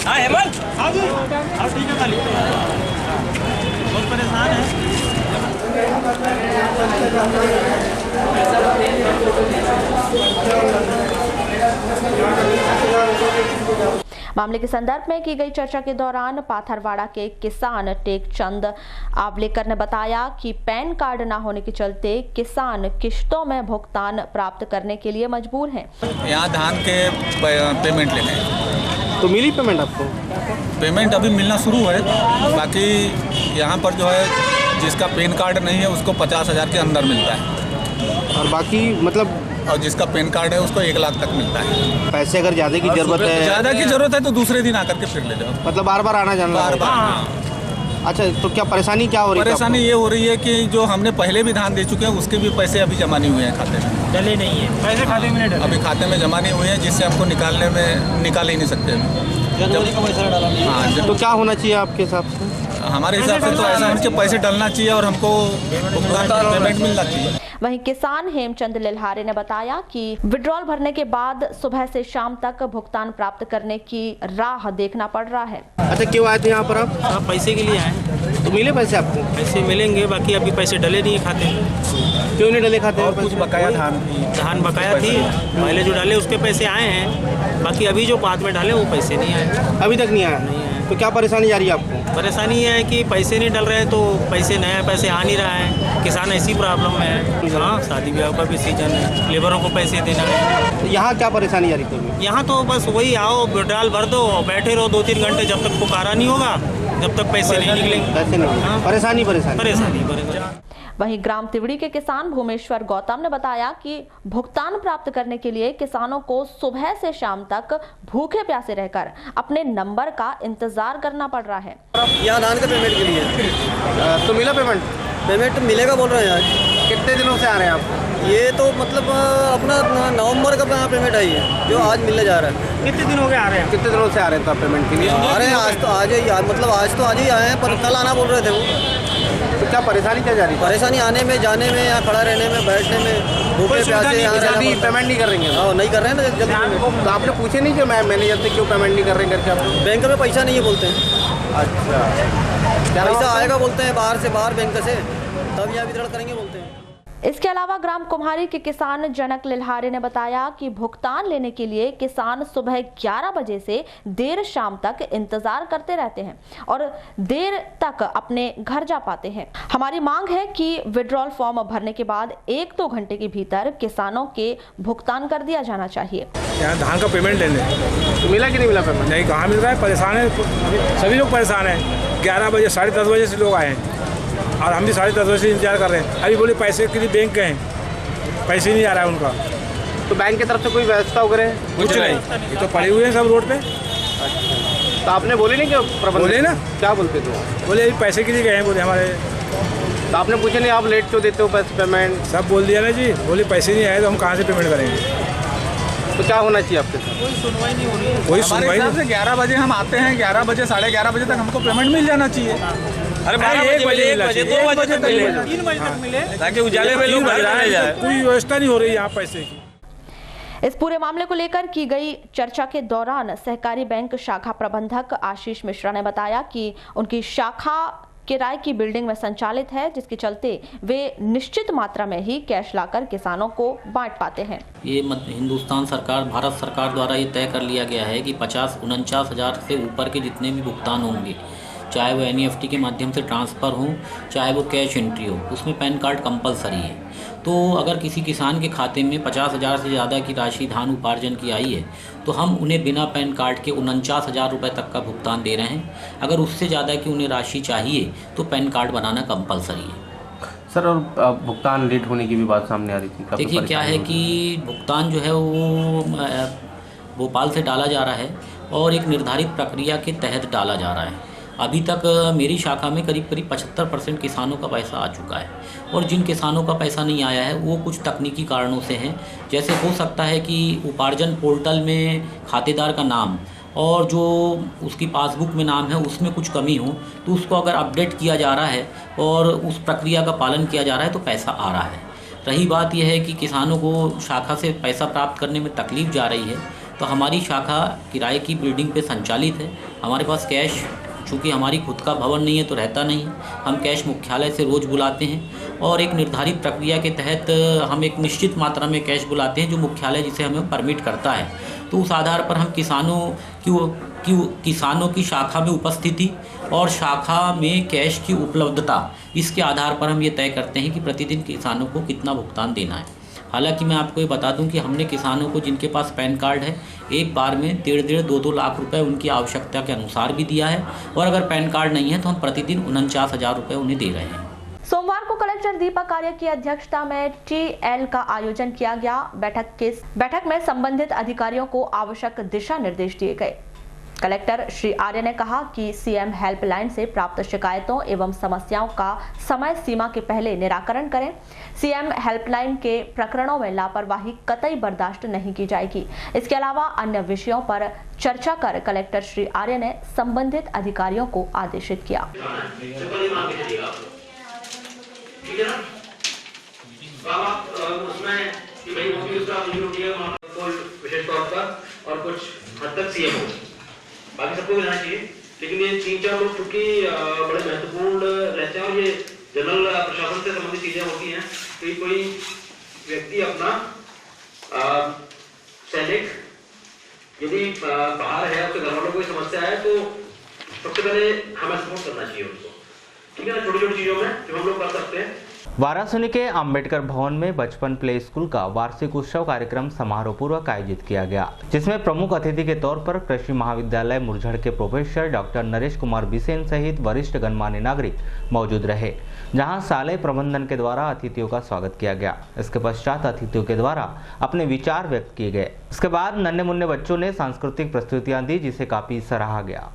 हाँ हेमंत, हाँ जी, हाँ ठीक है खाली, बहुत परेशान है। मामले के संदर्भ में की गई चर्चा के दौरान पाथरवाड़ा के किसान टेकचंद आवलेकर ने बताया कि पैन कार्ड न होने के चलते किसान किश्तों में भुगतान प्राप्त करने के लिए मजबूर हैं। यहाँ धान के पेमेंट लेने तो मिली पेमेंट आपको? पेमेंट अभी मिलना शुरू है। बाकी यहाँ पर जो है जिसका पैन कार्ड नहीं है उसको 50,000 के अंदर मिलता है और बाकी मतलब और जिसका पैन कार्ड है उसको 1 लाख तक मिलता है। पैसे अगर ज़्यादा की ज़रूरत है, ज़्यादा की ज़रूरत है तो दूसरे दिन आकर के फिर ले जाओ। मतलब बार बार आना जाना? बार बार। अच्छा, तो क्या परेशानी क्या हो रही है? परेशानी ये हो रही है कि जो हमने पहले भी धान दे चुके हैं उसके भी पैसे अभी जमा नहीं हुए हैं खाते में। डले नहीं है पैसे, खाते में नहीं डले, अभी खाते में जमा नहीं हुए हैं, जिससे हमको निकाल ही नहीं सकते। हाँ, तो क्या होना चाहिए आपके हिसाब से? हमारे हिसाब से तो ऐसा उनके पैसे डलना चाहिए और हमको पेमेंट मिलना चाहिए। वहीं किसान हेमचंद लिल्हारे ने बताया कि विड्रॉल भरने के बाद सुबह से शाम तक भुगतान प्राप्त करने की राह देखना पड़ रहा है। अच्छा, क्यों आए थे यहाँ पर आप? पैसे के लिए आए। तो मिले पैसे आपको? पैसे मिलेंगे, बाकी अभी पैसे डले नहीं है खाते में। क्यों नहीं डले खाते? और कुछ बकाया धान बकाया थी, पहले जो डाले उसके पैसे आए हैं, बाकी अभी जो बाद में डाले वो पैसे नहीं आए। अभी तक नहीं आया? नहीं आए। तो क्या परेशानी आ रही है आपको? परेशानी ये है कि पैसे नहीं डल रहे हैं, तो पैसे नया पैसे आ नहीं रहा है। किसान ऐसी प्रॉब्लम में है। हाँ, शादी ब्याह का भी सीजन है, लेबरों को पैसे देना है। तो यहाँ क्या परेशानी आ रही थी? यहाँ तो बस वही आओ, विड्रॉल भर दो, बैठे रहो 2-3 घंटे जब तक पुकारा नहीं होगा, जब तक पैसे नहीं निकलेंगे। पैसे नहीं। हाँ? परेशानी। वहीं ग्राम तिवड़ी के किसान भूमेश्वर गौतम ने बताया कि भुगतान प्राप्त करने के लिए किसानों को सुबह से शाम तक भूखे प्यासे रहकर अपने नंबर का इंतजार करना पड़ रहा है। यहाँ धान के पेमेंट के लिए तो मिला पेमेंट? पेमेंट मिलेगा बोल रहे हैं आज। कितने दिनों से आ रहे हैं आप? ये तो मतलब अपना नवंबर का पेमेंट है ये, जो आज मिलने जा रहा है। कितने दिन हो गए आ रहे हैं? कितने दिनों से आ रहे हैं तो आप पेमेंट के लिए? आ रहे हैं आज तो आज ही, मतलब आज तो आज ही आए हैं, पर कल आना बोल रहे थे वो। तो क्या परेशानी क्या जा रही है? परेशानी आने में, जाने में, यहाँ खड़ा रहने में, बैठने में, भूखे प्यासे यहाँ जल्दी पेमेंट नहीं कर रहे हैं? हाँ, नहीं कर रहे हैं ना जल्दी। तो आपने पूछे नहीं कि मैनेजर से क्यों पेमेंट नहीं कर रहे हैं करके? आप बैंक में पैसा नहीं है बोलते हैं। अच्छा, पैसा आएगा बोलते हैं बाहर से, बाहर बैंक से, तब यहाँ वितरण करेंगे बोलते हैं। इसके अलावा ग्राम कुम्हारी के किसान जनक लिल्हारे ने बताया कि भुगतान लेने के लिए किसान सुबह 11 बजे से देर शाम तक इंतजार करते रहते हैं और देर तक अपने घर जा पाते हैं। हमारी मांग है कि विड्रॉल फॉर्म भरने के बाद 1-2 घंटे के भीतर किसानों के भुगतान कर दिया जाना चाहिए। यहाँ धान का पेमेंट लेने मिला कि नहीं मिला पेमेंट? नहीं, कहाँ मिल रहा है, परेशान है सभी लोग, परेशान है। 11 बजे 10:30 बजे से लोग आए हैं और हम भी 10:30 बजे से इंतजार कर रहे हैं। अभी बोले पैसे के लिए बैंक गए हैं, पैसे नहीं आ रहा है उनका। तो बैंक की तरफ से कोई व्यवस्था वगैरह? कुछ नहीं, ये तो पड़े हुए हैं सब रोड पे। तो आपने बोले नहीं कि बोले ना, क्या बोलते थे? बोले अभी पैसे के लिए गए हैं, बोले हमारे। तो आपने पूछा नहीं आप लेट क्यों देते हो पेमेंट? सब बोल दिया ना जी, बोले पैसे नहीं आए तो हम कहाँ से पेमेंट करेंगे। तो क्या होना चाहिए आपके साथ? कोई सुनवाई नहीं हो रही है। कोई सुनवाई नहीं। 11 बजे हम आते हैं, 11 बजे 11:30 बजे तक हमको पेमेंट मिल जाना चाहिए। अरे 1 बजे 2 बजे तक मिले, 3 बजे तक मिले, ताकि उजाले में लोग घर चले जाए। कोई व्यवस्था नहीं हो रही यहाँ पैसे की। इस पूरे मामले को लेकर की गई चर्चा के दौरान सहकारी बैंक शाखा प्रबंधक आशीष मिश्रा ने बताया कि उनकी शाखा किराए की बिल्डिंग में संचालित है, जिसके चलते वे निश्चित मात्रा में ही कैश लाकर किसानों को बांट पाते हैं। ये हिंदुस्तान सरकार, भारत सरकार द्वारा ये तय कर लिया गया है कि 49,000 से ऊपर के जितने भी भुगतान होंगे, चाहे वो NEFT के माध्यम से ट्रांसफ़र हो, चाहे वो कैश एंट्री हो, उसमें पैन कार्ड कंपलसरी है। तो अगर किसी किसान के खाते में 50,000 से ज़्यादा की राशि धान उपार्जन की आई है तो हम उन्हें बिना पैन कार्ड के 49,000 रुपये तक का भुगतान दे रहे हैं। अगर उससे ज़्यादा की उन्हें राशि चाहिए तो पैन कार्ड बनाना कंपलसरी है। सर, और भुगतान लेट होने की भी बात सामने आ रही थी। देखिए क्या है कि भुगतान जो है वो भोपाल से डाला जा रहा है और एक निर्धारित प्रक्रिया के तहत डाला जा रहा है। अभी तक मेरी शाखा में करीब 75% किसानों का पैसा आ चुका है और जिन किसानों का पैसा नहीं आया है वो कुछ तकनीकी कारणों से हैं। जैसे हो सकता है कि उपार्जन पोर्टल में खातेदार का नाम और जो उसकी पासबुक में नाम है उसमें कुछ कमी हो, तो उसको अगर अपडेट किया जा रहा है और उस प्रक्रिया का पालन किया जा रहा है तो पैसा आ रहा है। रही बात यह है कि किसानों को शाखा से पैसा प्राप्त करने में तकलीफ़ जा रही है, तो हमारी शाखा किराए की बिल्डिंग पे संचालित है। हमारे पास कैश, चूँकि हमारी खुद का भवन नहीं है तो रहता नहीं है, हम कैश मुख्यालय से रोज़ बुलाते हैं और एक निर्धारित प्रक्रिया के तहत हम एक निश्चित मात्रा में कैश बुलाते हैं जो मुख्यालय जिसे हमें परमिट करता है। तो उस आधार पर हम किसानों की शाखा में उपस्थिति और शाखा में कैश की उपलब्धता, इसके आधार पर हम ये तय करते हैं कि प्रतिदिन किसानों को कितना भुगतान देना है। हालांकि मैं आपको ये बता दूं कि हमने किसानों को जिनके पास पैन कार्ड है एक बार में 1.5-2 लाख रुपए उनकी आवश्यकता के अनुसार भी दिया है और अगर पैन कार्ड नहीं है तो हम प्रतिदिन 49,000 रुपये उन्हें दे रहे हैं। सोमवार को कलेक्टर दीपक आर्य की अध्यक्षता में TL का आयोजन किया गया। बैठक में संबंधित अधिकारियों को आवश्यक दिशा निर्देश दिए गए। कलेक्टर श्री आर्य ने कहा कि CM हेल्पलाइन से प्राप्त शिकायतों एवं समस्याओं का समय सीमा के पहले निराकरण करें। CM हेल्पलाइन के प्रकरणों में लापरवाही कतई बर्दाश्त नहीं की जाएगी। इसके अलावा अन्य विषयों पर चर्चा कर कलेक्टर श्री आर्य ने संबंधित अधिकारियों को आदेशित किया। विशेष तौर पर और कुछ हद तक CM हो, बाकी सबको मिलना चाहिए, लेकिन ये 3-4 लोग चूंकि बड़े महत्वपूर्ण रहते हैं और ये जनरल प्रशासन से संबंधित चीजें होती हैं, तो कोई व्यक्ति अपना सैनिक यदि बाहर है, उसके घर वालों को कोई समस्या है तो सबसे पहले हमें सपोर्ट करना चाहिए उनको, ठीक है ना। छोटी छोटी चीजों में जो हम लोग कर सकते हैं। वाराणसी के अंबेडकर भवन में बचपन प्ले स्कूल का वार्षिक उत्सव कार्यक्रम समारोह पूर्वक आयोजित किया गया, जिसमें प्रमुख अतिथि के तौर पर कृषि महाविद्यालय मुरझड़ के प्रोफेसर डॉक्टर नरेश कुमार बिसेन सहित वरिष्ठ गणमान्य नागरिक मौजूद रहे, जहां शालेय प्रबंधन के द्वारा अतिथियों का स्वागत किया गया। इसके पश्चात अतिथियों के द्वारा अपने विचार व्यक्त किए गए। इसके बाद नन्हे मुन्ने बच्चों ने सांस्कृतिक प्रस्तुतियां दी, जिसे काफी सराहा गया।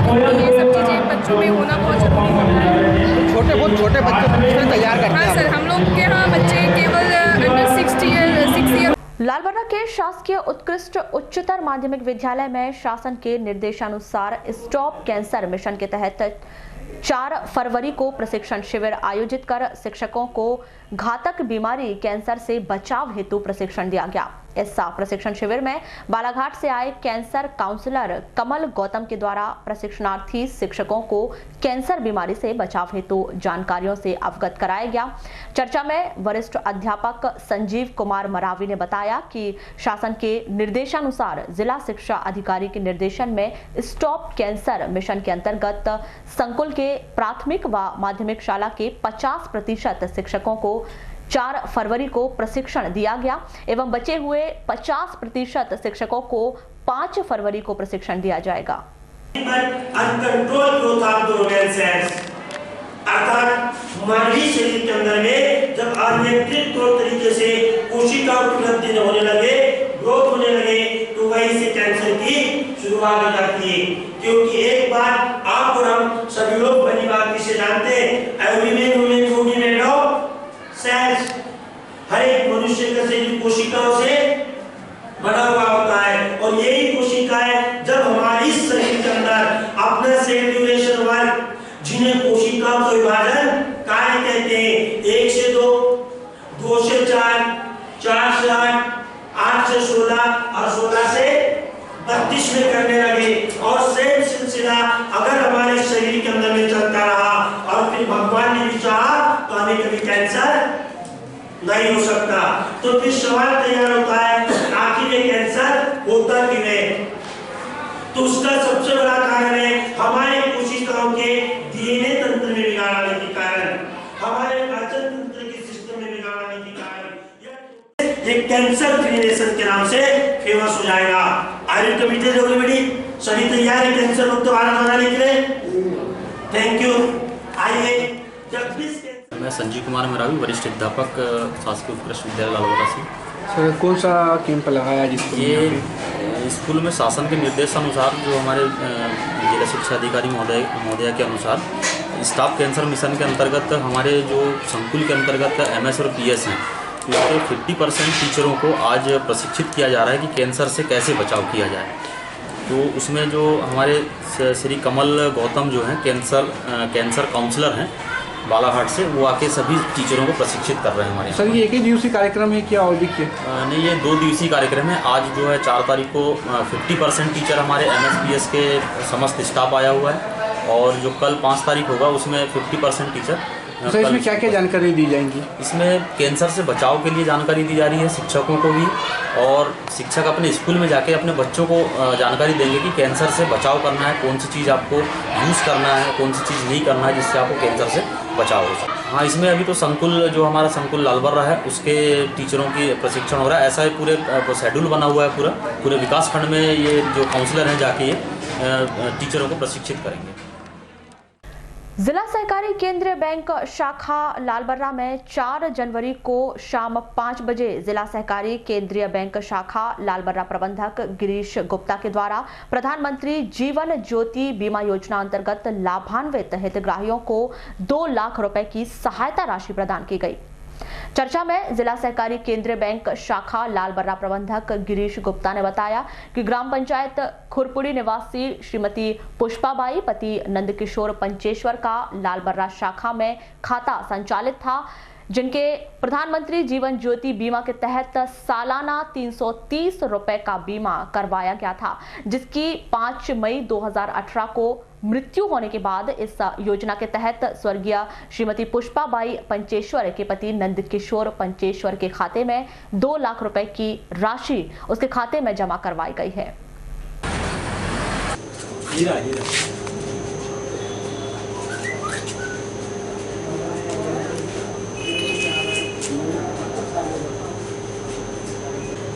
ये सब चीज़ें बच्चों में होना बहुत ज़रूरी होता है। छोटे बच्चों को किस तरह तैयार करते हैं? हाँ सर, हम लोग के यहाँ बच्चे केवल अंडर 6 ईयर। लालबर्रा के शासकीय उत्कृष्ट उच्चतर माध्यमिक विद्यालय में शासन के निर्देशानुसार स्टॉप कैंसर मिशन के तहत 4 फरवरी को प्रशिक्षण शिविर आयोजित कर शिक्षकों को घातक बीमारी कैंसर से बचाव हेतु प्रशिक्षण दिया गया। इस प्रशिक्षण शिविर में बालाघाट से आए कैंसर काउंसलर कमल गौतम के द्वारा प्रशिक्षणार्थी शिक्षकों को कैंसर बीमारी से बचाव हेतु जानकारियों से अवगत कराया गया। चर्चा में वरिष्ठ अध्यापक संजीव कुमार मरावी ने बताया कि शासन के निर्देशानुसार जिला शिक्षा अधिकारी के निर्देशन में स्टॉप कैंसर मिशन के अंतर्गत संकुल के प्राथमिक व माध्यमिक शाला के 50% शिक्षकों को 4 फरवरी को प्रशिक्षण दिया गया एवं बचे हुए 50% शिक्षकों को 5 फरवरी को प्रशिक्षण दिया जाएगा। अर्थात मानवीय शरीर के अंदर में जब अनियंत्रित तौर तरीके से कोशिकाओं की वृद्धि होने लगे, ग्रोथ होने लगे, तो वहीं से कैंसर की शुरुआत हो जाती है। क्योंकि एक बात आप और हम सभी लोग बड़ी बात से जानते हैं, सेल्स, हर एक मनुष्य का शरीर कोशिकाओं से बना हुआ होता है और यही कोशिकाएं जब हमारे इस शरीर के अंदर अपना सेल ड्यूरेशन वर्क, जिन्हें कोशिकाओं का विभाजन कार्य कहते हैं, 1 से 2, 2 से 4, 4 से 8, 8 से 16 और 16 से 32 में करने लगे और सेम सिलसिला अगर हमारे शरीर के अंदर में चलता रहा और फिर भगवान ने भी चाहा तो हमें कभी कैंसर नहीं हो सकता। तो फिर सवाल तैयार होता है, आखिर ये कैंसर होता क्यों है? तो उसका सबसे बड़ा कारण है हमारे कोशिकाओं के डीएनए तंत्र में बिगाड़ आने के कारण, हमारे पाचन तंत्र के सिस्टम में बिगाड़ आने के कारण ये कैंसर क्लिनेशन के नाम से फेमस हो जाएगा। आयु कमिटी होगी बेटी, सभी तैयार है कैंसर मुक्त भारत बनाने के लिए। Thank you. आइए मैं संजीव कुमार मरावी, वरिष्ठ अध्यापक शासकीय उत्कृष्ट विद्यालय लालबर्रा से। सर कौन सा कैंप लगाया जिसको? ये स्कूल में शासन के निर्देशानुसार जो हमारे जिला शिक्षा अधिकारी महोदय के अनुसार स्टाफ कैंसर मिशन के अंतर्गत हमारे जो संकुल के अंतर्गत MS और PS हैं, तो 50% टीचरों को आज प्रशिक्षित किया जा रहा है कि कैंसर से कैसे बचाव किया जाए। तो उसमें जो हमारे श्री कमल गौतम जो हैं कैंसर काउंसलर हैं बालाघाट से, वो आके सभी टीचरों को प्रशिक्षित कर रहे हैं हमारे। सर ये एक ही दिवसीय कार्यक्रम है क्या और भी क्या? नहीं, ये 2 दिवसीय कार्यक्रम है। आज जो है 4 तारीख को 50% टीचर हमारे MS PS के समस्त स्टाफ आया हुआ है और जो कल 5 तारीख होगा उसमें 50% टीचर। सर इसमें क्या क्या जानकारी दी जाएंगी? इसमें कैंसर से बचाव के लिए जानकारी दी जा रही है शिक्षकों को भी, और शिक्षक अपने स्कूल में जाके अपने बच्चों को जानकारी देंगे कि कैंसर से बचाव करना है, कौन सी चीज़ आपको यूज़ करना है, कौन सी चीज़ नहीं करना है जिससे आपको कैंसर से बचाव हो सके। हाँ, इसमें अभी तो संकुल जो हमारा संकुल लालबर्रा है उसके टीचरों की प्रशिक्षण हो रहा है। ऐसा है पूरे शेड्यूल बना हुआ है, पूरे विकास खंड में ये जो काउंसलर हैं जाके ये टीचरों को प्रशिक्षित करेंगे। जिला सहकारी केंद्रीय बैंक शाखा लालबर्रा में 4 जनवरी को शाम 5 बजे जिला सहकारी केंद्रीय बैंक शाखा लालबर्रा प्रबंधक गिरीश गुप्ता के द्वारा प्रधानमंत्री जीवन ज्योति बीमा योजना अंतर्गत लाभान्वित हितग्राहियों को 2 लाख रुपए की सहायता राशि प्रदान की गई। चर्चा में जिला सहकारी केंद्रीय बैंक शाखा लालबर्रा प्रबंधक गिरीश गुप्ता ने बताया कि ग्राम पंचायत खुरपुड़ी निवासी श्रीमती पुष्पाबाई पति नंदकिशोर पंचेश्वर का लालबर्रा शाखा में खाता संचालित था, जिनके प्रधानमंत्री जीवन ज्योति बीमा के तहत सालाना 330 रुपए का बीमा करवाया गया था, जिसकी 5 मई 2018 को मृत्यु होने के बाद इस योजना के तहत स्वर्गीय श्रीमती पुष्पाबाई पंचेश्वर के पति नंदकिशोर पंचेश्वर के खाते में 2 लाख रुपए की राशि उसके खाते में जमा करवाई गई है।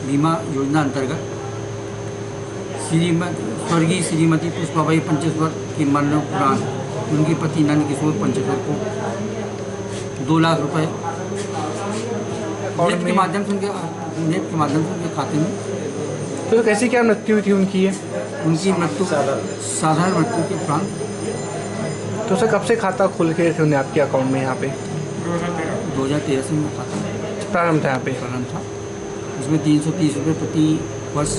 बीमा योजना अंतर्गत स्वर्गीय श्रीमती पुष्पाबाई पंचेश्वर के मरणोपरांत उनके पति नंदकिशोर पंचेश्वर को 2 लाख रुपए नेट के माध्यम से उनके खाते में। तो कैसे क्या मृत्यु थी उनकी है? उनकी मृत्यु साधारण मृत्यु के उपरांत। तो सर कब से खाता खुल के थे आपके अकाउंट में यहाँ पे? 2013 से मेरा खाता प्रारंभ था यहाँ पे? प्रारंभ था। उसमें 330 रुपये प्रति वर्ष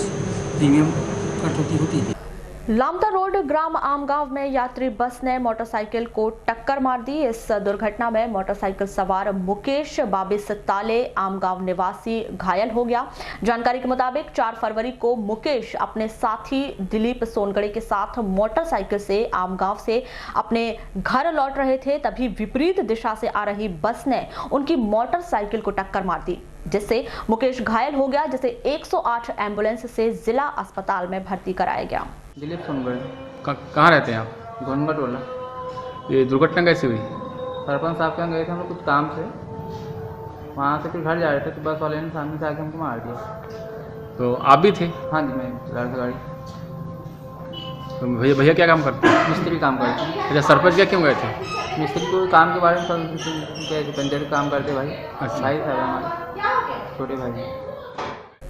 प्रीमियम कटौती होती थी। लामता रोड ग्राम आमगांव में यात्री बस ने मोटरसाइकिल को टक्कर मार दी। इस दुर्घटना में मोटरसाइकिल सवार मुकेश बाबिस ताले आमगांव निवासी घायल हो गया। जानकारी के मुताबिक 4 फरवरी को मुकेश अपने साथी दिलीप सोनगढ़े के साथ मोटरसाइकिल से आमगांव से अपने घर लौट रहे थे, तभी विपरीत दिशा से आ रही बस ने उनकी मोटरसाइकिल को टक्कर मार दी, जिससे मुकेश घायल हो गया, जिसे 108 एम्बुलेंस से जिला अस्पताल में भर्ती कराया गया। दिलीप सोनगढ़। कहाँ रहते हैं आप? गोनगढ़ टोला। ये दुर्घटना कैसे हुई? सरपंच साहब के यहाँ गए थे हम लोग कुछ काम से, वहाँ से फिर घर जा रहे थे तो बस वाले ने सामने से आके हमको मार दिया। तो आप भी थे? हाँ जी, मैं चला रहा था गाड़ी। तो भैया क्या काम करते हैं? मिस्त्री काम करते हैं। अच्छा, सरपंच क्या क्यों गए थे? मिस्त्री को काम के बारे में पंचायत काम करते भाई। अच्छा। भाई साहब हमारे छोटे भाई।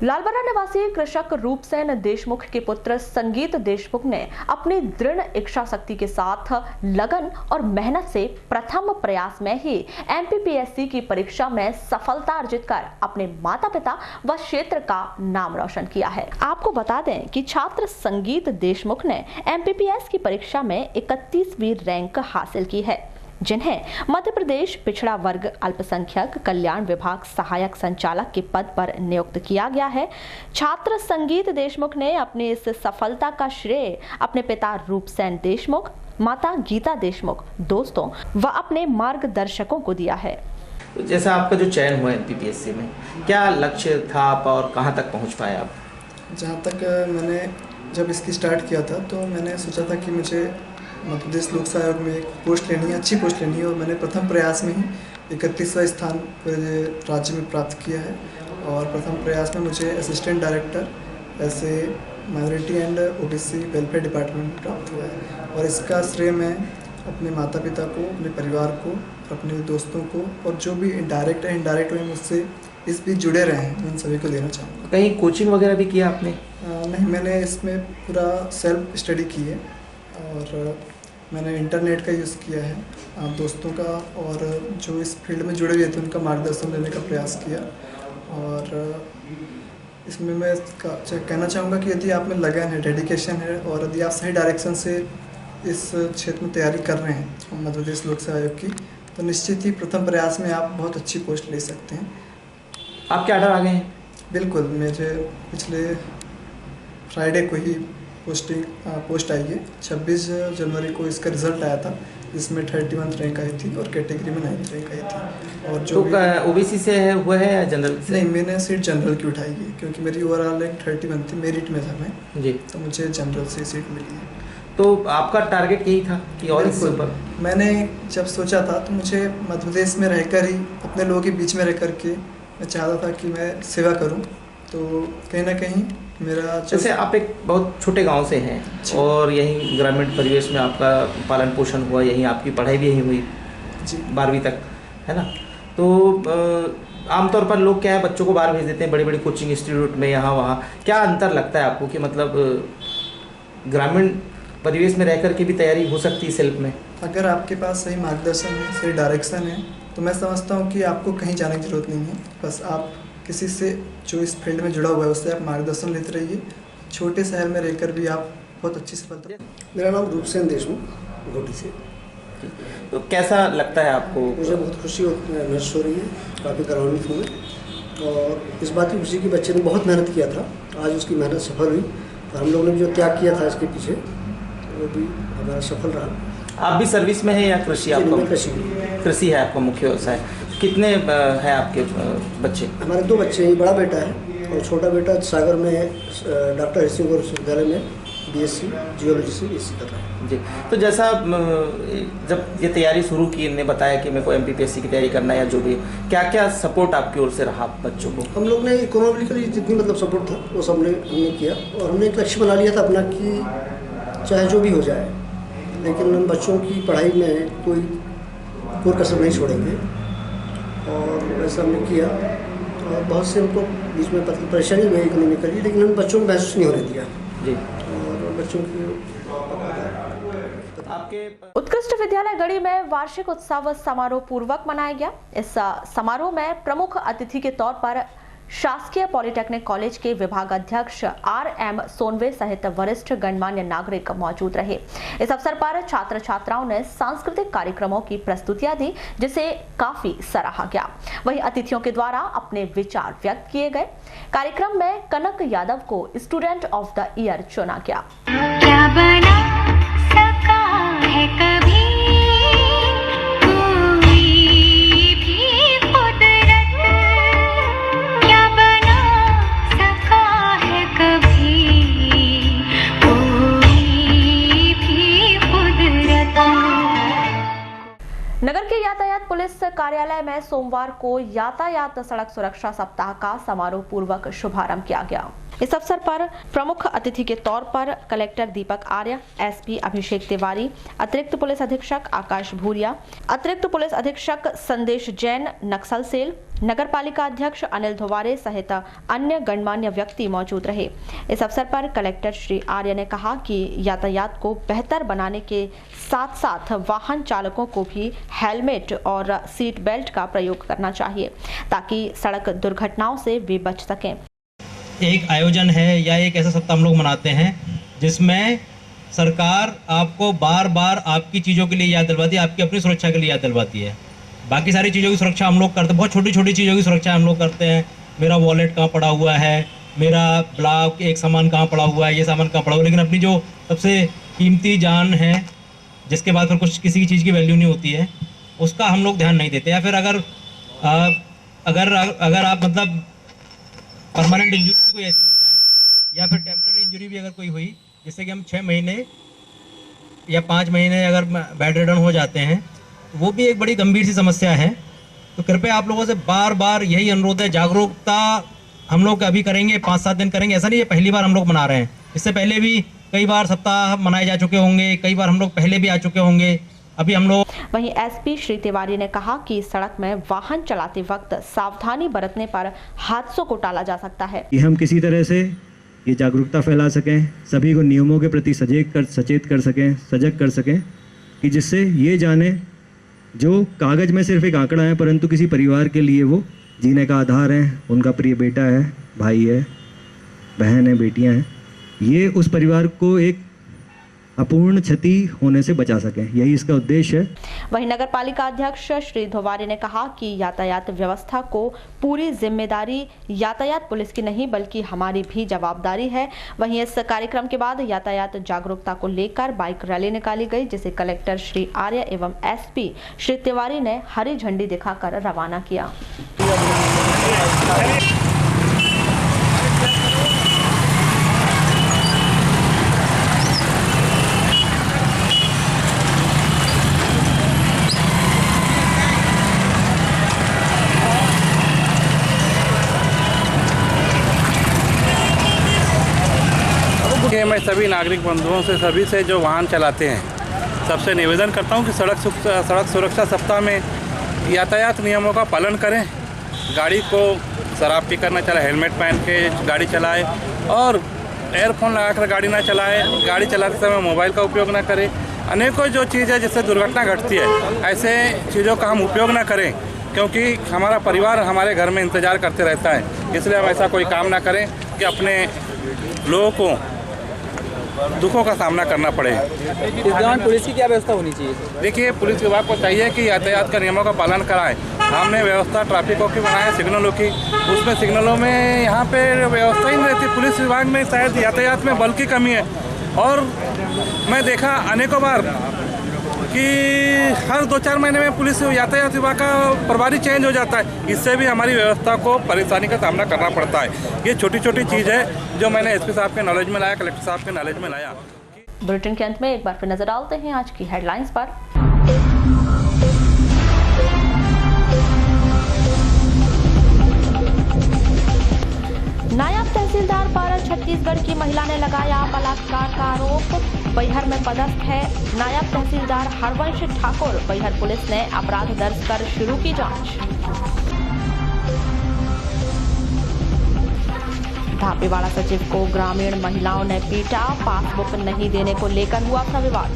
लालबरा निवासी कृषक रूपसेन देशमुख के पुत्र संगीत देशमुख ने अपनी दृढ़ इच्छा शक्ति के साथ लगन और मेहनत से प्रथम प्रयास में ही MPPSC की परीक्षा में सफलता अर्जित कर अपने माता पिता व क्षेत्र का नाम रोशन किया है। आपको बता दें कि छात्र संगीत देशमुख ने MPPS की परीक्षा में 31वीं रैंक हासिल की है, जिन्हें मध्य प्रदेश पिछड़ा वर्ग अल्पसंख्यक कल्याण विभाग सहायक संचालक के पद पर नियुक्त किया गया है। छात्र संगीत देशमुख ने अपनी इस सफलता का श्रेय अपने पिता रूपसेन देशमुख, माता गीता देशमुख, दोस्तों व अपने मार्गदर्शकों को दिया है। तो जैसा आपका जो चयन हुआ MPPSC में, क्या लक्ष्य था आप और कहाँ तक पहुँच पाए आप? जहाँ तक मैंने जब इसकी स्टार्ट किया था तो मैंने सोचा था कि मुझे मध्य प्रदेश लोक सेवा आयोग में एक पोस्ट लेनी है, अच्छी पोस्ट लेनी है, और मैंने प्रथम प्रयास में ही 31वां स्थान पूरे राज्य में प्राप्त किया है। और प्रथम प्रयास में मुझे असिस्टेंट डायरेक्टर ऐसे minority and OBC welfare department में प्राप्त हुआ है। और इसका श्रेय मैं अपने माता पिता को, अपने परिवार को, अपने दोस्तों को और जो भी डायरेक्ट है इनडायरेक्ट में मुझसे इस बीच जुड़े रहे हैं, उन सभी को देना चाहूँगा। कहीं कोचिंग वगैरह भी किया आपने? नहीं, मैंने इसमें पूरा सेल्फ स्टडी की है और मैंने इंटरनेट का यूज़ किया है, दोस्तों का और जो इस फील्ड में जुड़े हुए थे उनका मार्गदर्शन लेने का प्रयास किया। और इसमें मैं कहना चाहूँगा कि यदि आप में लगन है, डेडिकेशन है और यदि आप सही डायरेक्शन से इस क्षेत्र में तैयारी कर रहे हैं मध्य प्रदेश लोक सेवा आयोग की, तो निश्चित ही प्रथम प्रयास में आप बहुत अच्छी पोस्ट ले सकते हैं। आपके ऑर्डर आ गए हैं? बिल्कुल, मुझे पिछले फ्राइडे को ही पोस्ट आई है। 26 जनवरी को इसका रिजल्ट आया था, जिसमें 31 रैंक आई थी और कैटेगरी में 9th रैंक आई थी। और जो तो OBC से हुआ है या जनरल से? नहीं, मैंने सीट जनरल की उठाई है क्योंकि मेरी ओवरऑल रैंक 31 थी, मेरिट में था मैं जी, तो मुझे जनरल से सीट मिली है। तो आपका टारगेट यही था कि और इससे ऊपर? मैंने जब सोचा था तो मुझे मध्य प्रदेश में रहकर ही अपने लोगों के बीच में रह कर के मैं चाहता था कि मैं सेवा करूं, तो कहीं ना कहीं मेरा जैसे आप एक बहुत छोटे गांव से हैं और यहीं ग्रामीण परिवेश में आपका पालन पोषण हुआ, यहीं आपकी पढ़ाई भी यहीं हुई जी 12वीं तक, है ना? तो आमतौर पर लोग क्या है, बच्चों को बाहर भेज देते हैं बड़ी बड़ी कोचिंग इंस्टीट्यूट में, यहाँ वहाँ। क्या अंतर लगता है आपको कि मतलब ग्रामीण परिवेश में रह कर के भी तैयारी हो सकती है सेल्फ में? अगर आपके पास सही मार्गदर्शन है, सही डायरेक्शन है, तो मैं समझता हूँ कि आपको कहीं जाने की जरूरत नहीं है। बस आप किसी से जो इस फील्ड में जुड़ा हुआ है उससे आप मार्गदर्शन लेते रहिए। छोटे शहर में रहकर भी आप बहुत अच्छी सफलता। मेरा नाम रूपसेन देशमुख, घोटी से। तो कैसा लगता है आपको? मुझे बहुत खुशी महसूस हो रही है, काफ़ी गौरवान्वित हूँ मैं। और इस बात की खुशी कि बच्चे ने बहुत मेहनत किया था, आज उसकी मेहनत सफल हुई और हम लोगों ने जो त्याग किया था इसके पीछे वो भी हमारा सफल रहा। आप भी सर्विस में हैं या कृषि? आपका कृषि है आपका मुख्य व्यवसाय। कितने हैं आपके बच्चे? हमारे 2 बच्चे हैं, बड़ा बेटा है और छोटा बेटा सागर में डॉक्टर हरि सिंह विश्वविद्यालय में BSc जियोलॉजी से BSc कर रहा है जी। तो जैसा जब ये तैयारी शुरू की, इन्होंने बताया कि मेरे को MPPSC की तैयारी करना है या जो भी, क्या क्या सपोर्ट आपकी ओर से रहा बच्चों को? हम लोग ने इकोनॉमिकली जितनी मतलब सपोर्ट था वो सब हमने किया और हमने एक लक्ष्य बना लिया था अपना कि चाहे जो भी हो जाए लेकिन हम बच्चों की पढ़ाई में कोई कसर नहीं छोड़ेंगे और वैसा हमने किया। और बहुत से हमको बीच में परेशानी हुई इकोनॉमिकली, लेकिन हम बच्चों को महसूस नहीं होने दिया जी। और बच्चों की उत्कृष्ट विद्यालय गढ़ी में वार्षिक उत्सव समारोह पूर्वक मनाया गया। इस समारोह में प्रमुख अतिथि के तौर पर शासकीय पॉलिटेक्निक कॉलेज के विभाग अध्यक्ष RM सोनवे सहित वरिष्ठ गणमान्य नागरिक मौजूद रहे। इस अवसर पर छात्र छात्राओं ने सांस्कृतिक कार्यक्रमों की प्रस्तुतियां दी, जिसे काफी सराहा गया। वहीं अतिथियों के द्वारा अपने विचार व्यक्त किए गए। कार्यक्रम में कनक यादव को स्टूडेंट ऑफ द ईयर चुना गया। क्या बना सका है कभी नगर के यातायात पुलिस कार्यालय में सोमवार को यातायात सड़क सुरक्षा सप्ताह का समारोह पूर्वक शुभारंभ किया गया। इस अवसर पर प्रमुख अतिथि के तौर पर कलेक्टर दीपक आर्य, SP अभिषेक तिवारी, अतिरिक्त पुलिस अधीक्षक आकाश भूरिया, अतिरिक्त पुलिस अधीक्षक संदेश जैन, नक्सल सेल, नगर पालिका अध्यक्ष अनिल धोवारे सहित अन्य गणमान्य व्यक्ति मौजूद रहे। इस अवसर पर कलेक्टर श्री आर्य ने कहा कि यातायात को बेहतर बनाने के साथ साथ वाहन चालकों को भी हेलमेट और सीट बेल्ट का प्रयोग करना चाहिए, ताकि सड़क दुर्घटनाओं से वे बच सकें। एक आयोजन है या एक ऐसा सप्ताह हम लोग मनाते हैं जिसमें सरकार आपको बार बार आपकी चीज़ों के लिए याद दिलवाती है, आपकी अपनी सुरक्षा के लिए याद दिलवाती है। बाकी सारी चीज़ों की सुरक्षा हम लोग करते हैं, बहुत छोटी छोटी चीज़ों की सुरक्षा हम लोग करते हैं। मेरा वॉलेट कहाँ पड़ा हुआ है, मेरा ब्लॉक एक सामान कहाँ पड़ा हुआ है, ये सामान कहाँ पड़ा हुआ है, लेकिन अपनी जो सबसे कीमती जान है, जिसके बाद फिर कुछ किसी की चीज़ की वैल्यू नहीं होती है, उसका हम लोग ध्यान नहीं देते। या फिर अगर आप मतलब परमानेंट इंजरी भी कोई ऐसी हो जाए या फिर टेम्पररी इंजरी भी अगर कोई हुई, जिससे कि हम 6 महीने या 5 महीने अगर बेड रिडन हो जाते हैं, वो भी एक बड़ी गंभीर सी समस्या है। तो कृपया आप लोगों से बार बार यही अनुरोध है, जागरूकता हम लोग अभी करेंगे, 5-7 दिन करेंगे, ऐसा नहीं है पहली बार हम लोग मना रहे हैं। इससे पहले भी कई बार सप्ताह मनाए जा चुके होंगे, कई बार हम लोग पहले भी आ चुके होंगे। अभी हम लोग वहीं SP श्री तिवारी ने कहा कि सड़क में वाहन चलाते वक्त सावधानी बरतने पर हादसों को टाला जा सकता है। कि हम किसी तरह से ये जागरूकता फैला सकें, सभी को नियमों के प्रति सचेत कर सकें, सजग कर सकें, कि जिससे ये जाने जो कागज़ में सिर्फ एक आंकड़ा है, परंतु किसी परिवार के लिए वो जीने का आधार है, उनका प्रिय बेटा है, भाई है, बहन है, बेटियां हैं, ये उस परिवार को एक अपूर्ण क्षति होने से बचा सकें, यही इसका उद्देश्य है। वहीं नगर पालिका अध्यक्ष श्री धोवारे ने कहा कि यातायात व्यवस्था को पूरी जिम्मेदारी यातायात पुलिस की नहीं बल्कि हमारी भी जवाबदारी है। वहीं इस कार्यक्रम के बाद यातायात जागरूकता को लेकर बाइक रैली निकाली गई, जिसे कलेक्टर श्री आर्य एवं SP श्री तिवारी ने हरी झंडी दिखाकर रवाना किया। मैं सभी नागरिक बंधुओं से, सभी से जो वाहन चलाते हैं, सबसे निवेदन करता हूं कि सड़क सुरक्षा सप्ताह में यातायात नियमों का पालन करें। गाड़ी को शराब पीकर न चलाए, हेलमेट पहन के गाड़ी चलाए और एयरफोन लगाकर गाड़ी ना चलाए। गाड़ी चलाते समय मोबाइल का उपयोग ना करें। अनेकों जो चीज़ है जिससे दुर्घटना घटती है, ऐसे चीज़ों का हम उपयोग ना करें, क्योंकि हमारा परिवार हमारे घर में इंतज़ार करते रहता है। इसलिए हम ऐसा कोई काम ना करें कि अपने लोगों को दुखों का सामना करना पड़े। इस दौरान पुलिस की क्या व्यवस्था होनी चाहिए? देखिए, पुलिस विभाग को चाहिए कि यातायात का नियमों का पालन कराएं। हमने व्यवस्था ट्रैफिकों की बनाई, सिग्नलों की, उसमें सिग्नलों में यहाँ पे व्यवस्था ही नहीं रहती। पुलिस विभाग में शायद यातायात में बल की कमी है। और मैं देखा अनेकों बार कि हर 2-4 महीने में पुलिस यातायात विभाग का प्रभारी चेंज हो जाता है। इससे भी हमारी व्यवस्था को परेशानी का सामना करना पड़ता है। ये छोटी छोटी चीज़ है जो मैंने SP साहब के नॉलेज में लाया, कलेक्टर साहब के नॉलेज में लाया। बुलेटिन के अंत में एक बार फिर नजर डालते हैं आज की हेडलाइंस पर। नायब तहसीलदार पर छत्तीसगढ़ की महिला ने लगाया बलात्कार का आरोप। बैहर में पदस्थ है नायब तहसीलदार हरवंश ठाकुर। बैहर पुलिस ने अपराध दर्ज कर शुरू की जांच। धापेवाड़ा सचिव को ग्रामीण महिलाओं ने पीटा, पासबुक नहीं देने को लेकर हुआ था विवाद।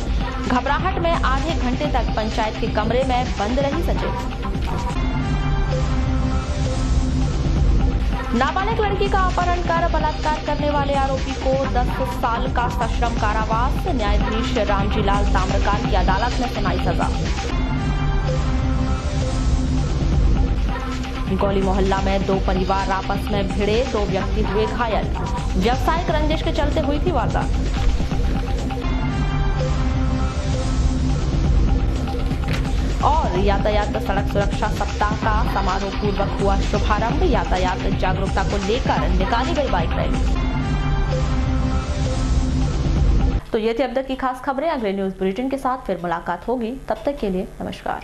घबराहट में आधे घंटे तक पंचायत के कमरे में बंद रही सचिव। नाबालिग लड़की का अपहरण कर बलात्कार करने वाले आरोपी को 10 साल का सश्रम कारावास। न्यायाधीश रामजीलाल ताम्रकार की अदालत ने सुनाई सजा। गौली मोहल्ला में 2 परिवार आपस में भिड़े, 2 व्यक्ति हुए घायल। व्यावसायिक रंजिश के चलते हुई थी वारदात। और यातायात सड़क सुरक्षा सप्ताह का समारोह पूर्वक हुआ शुभारंभ। यातायात जागरूकता को लेकर निकाली गई बाइक रैली। तो ये थी अब तक की खास खबरें। अगले न्यूज बुलेटिन के साथ फिर मुलाकात होगी, तब तक के लिए नमस्कार।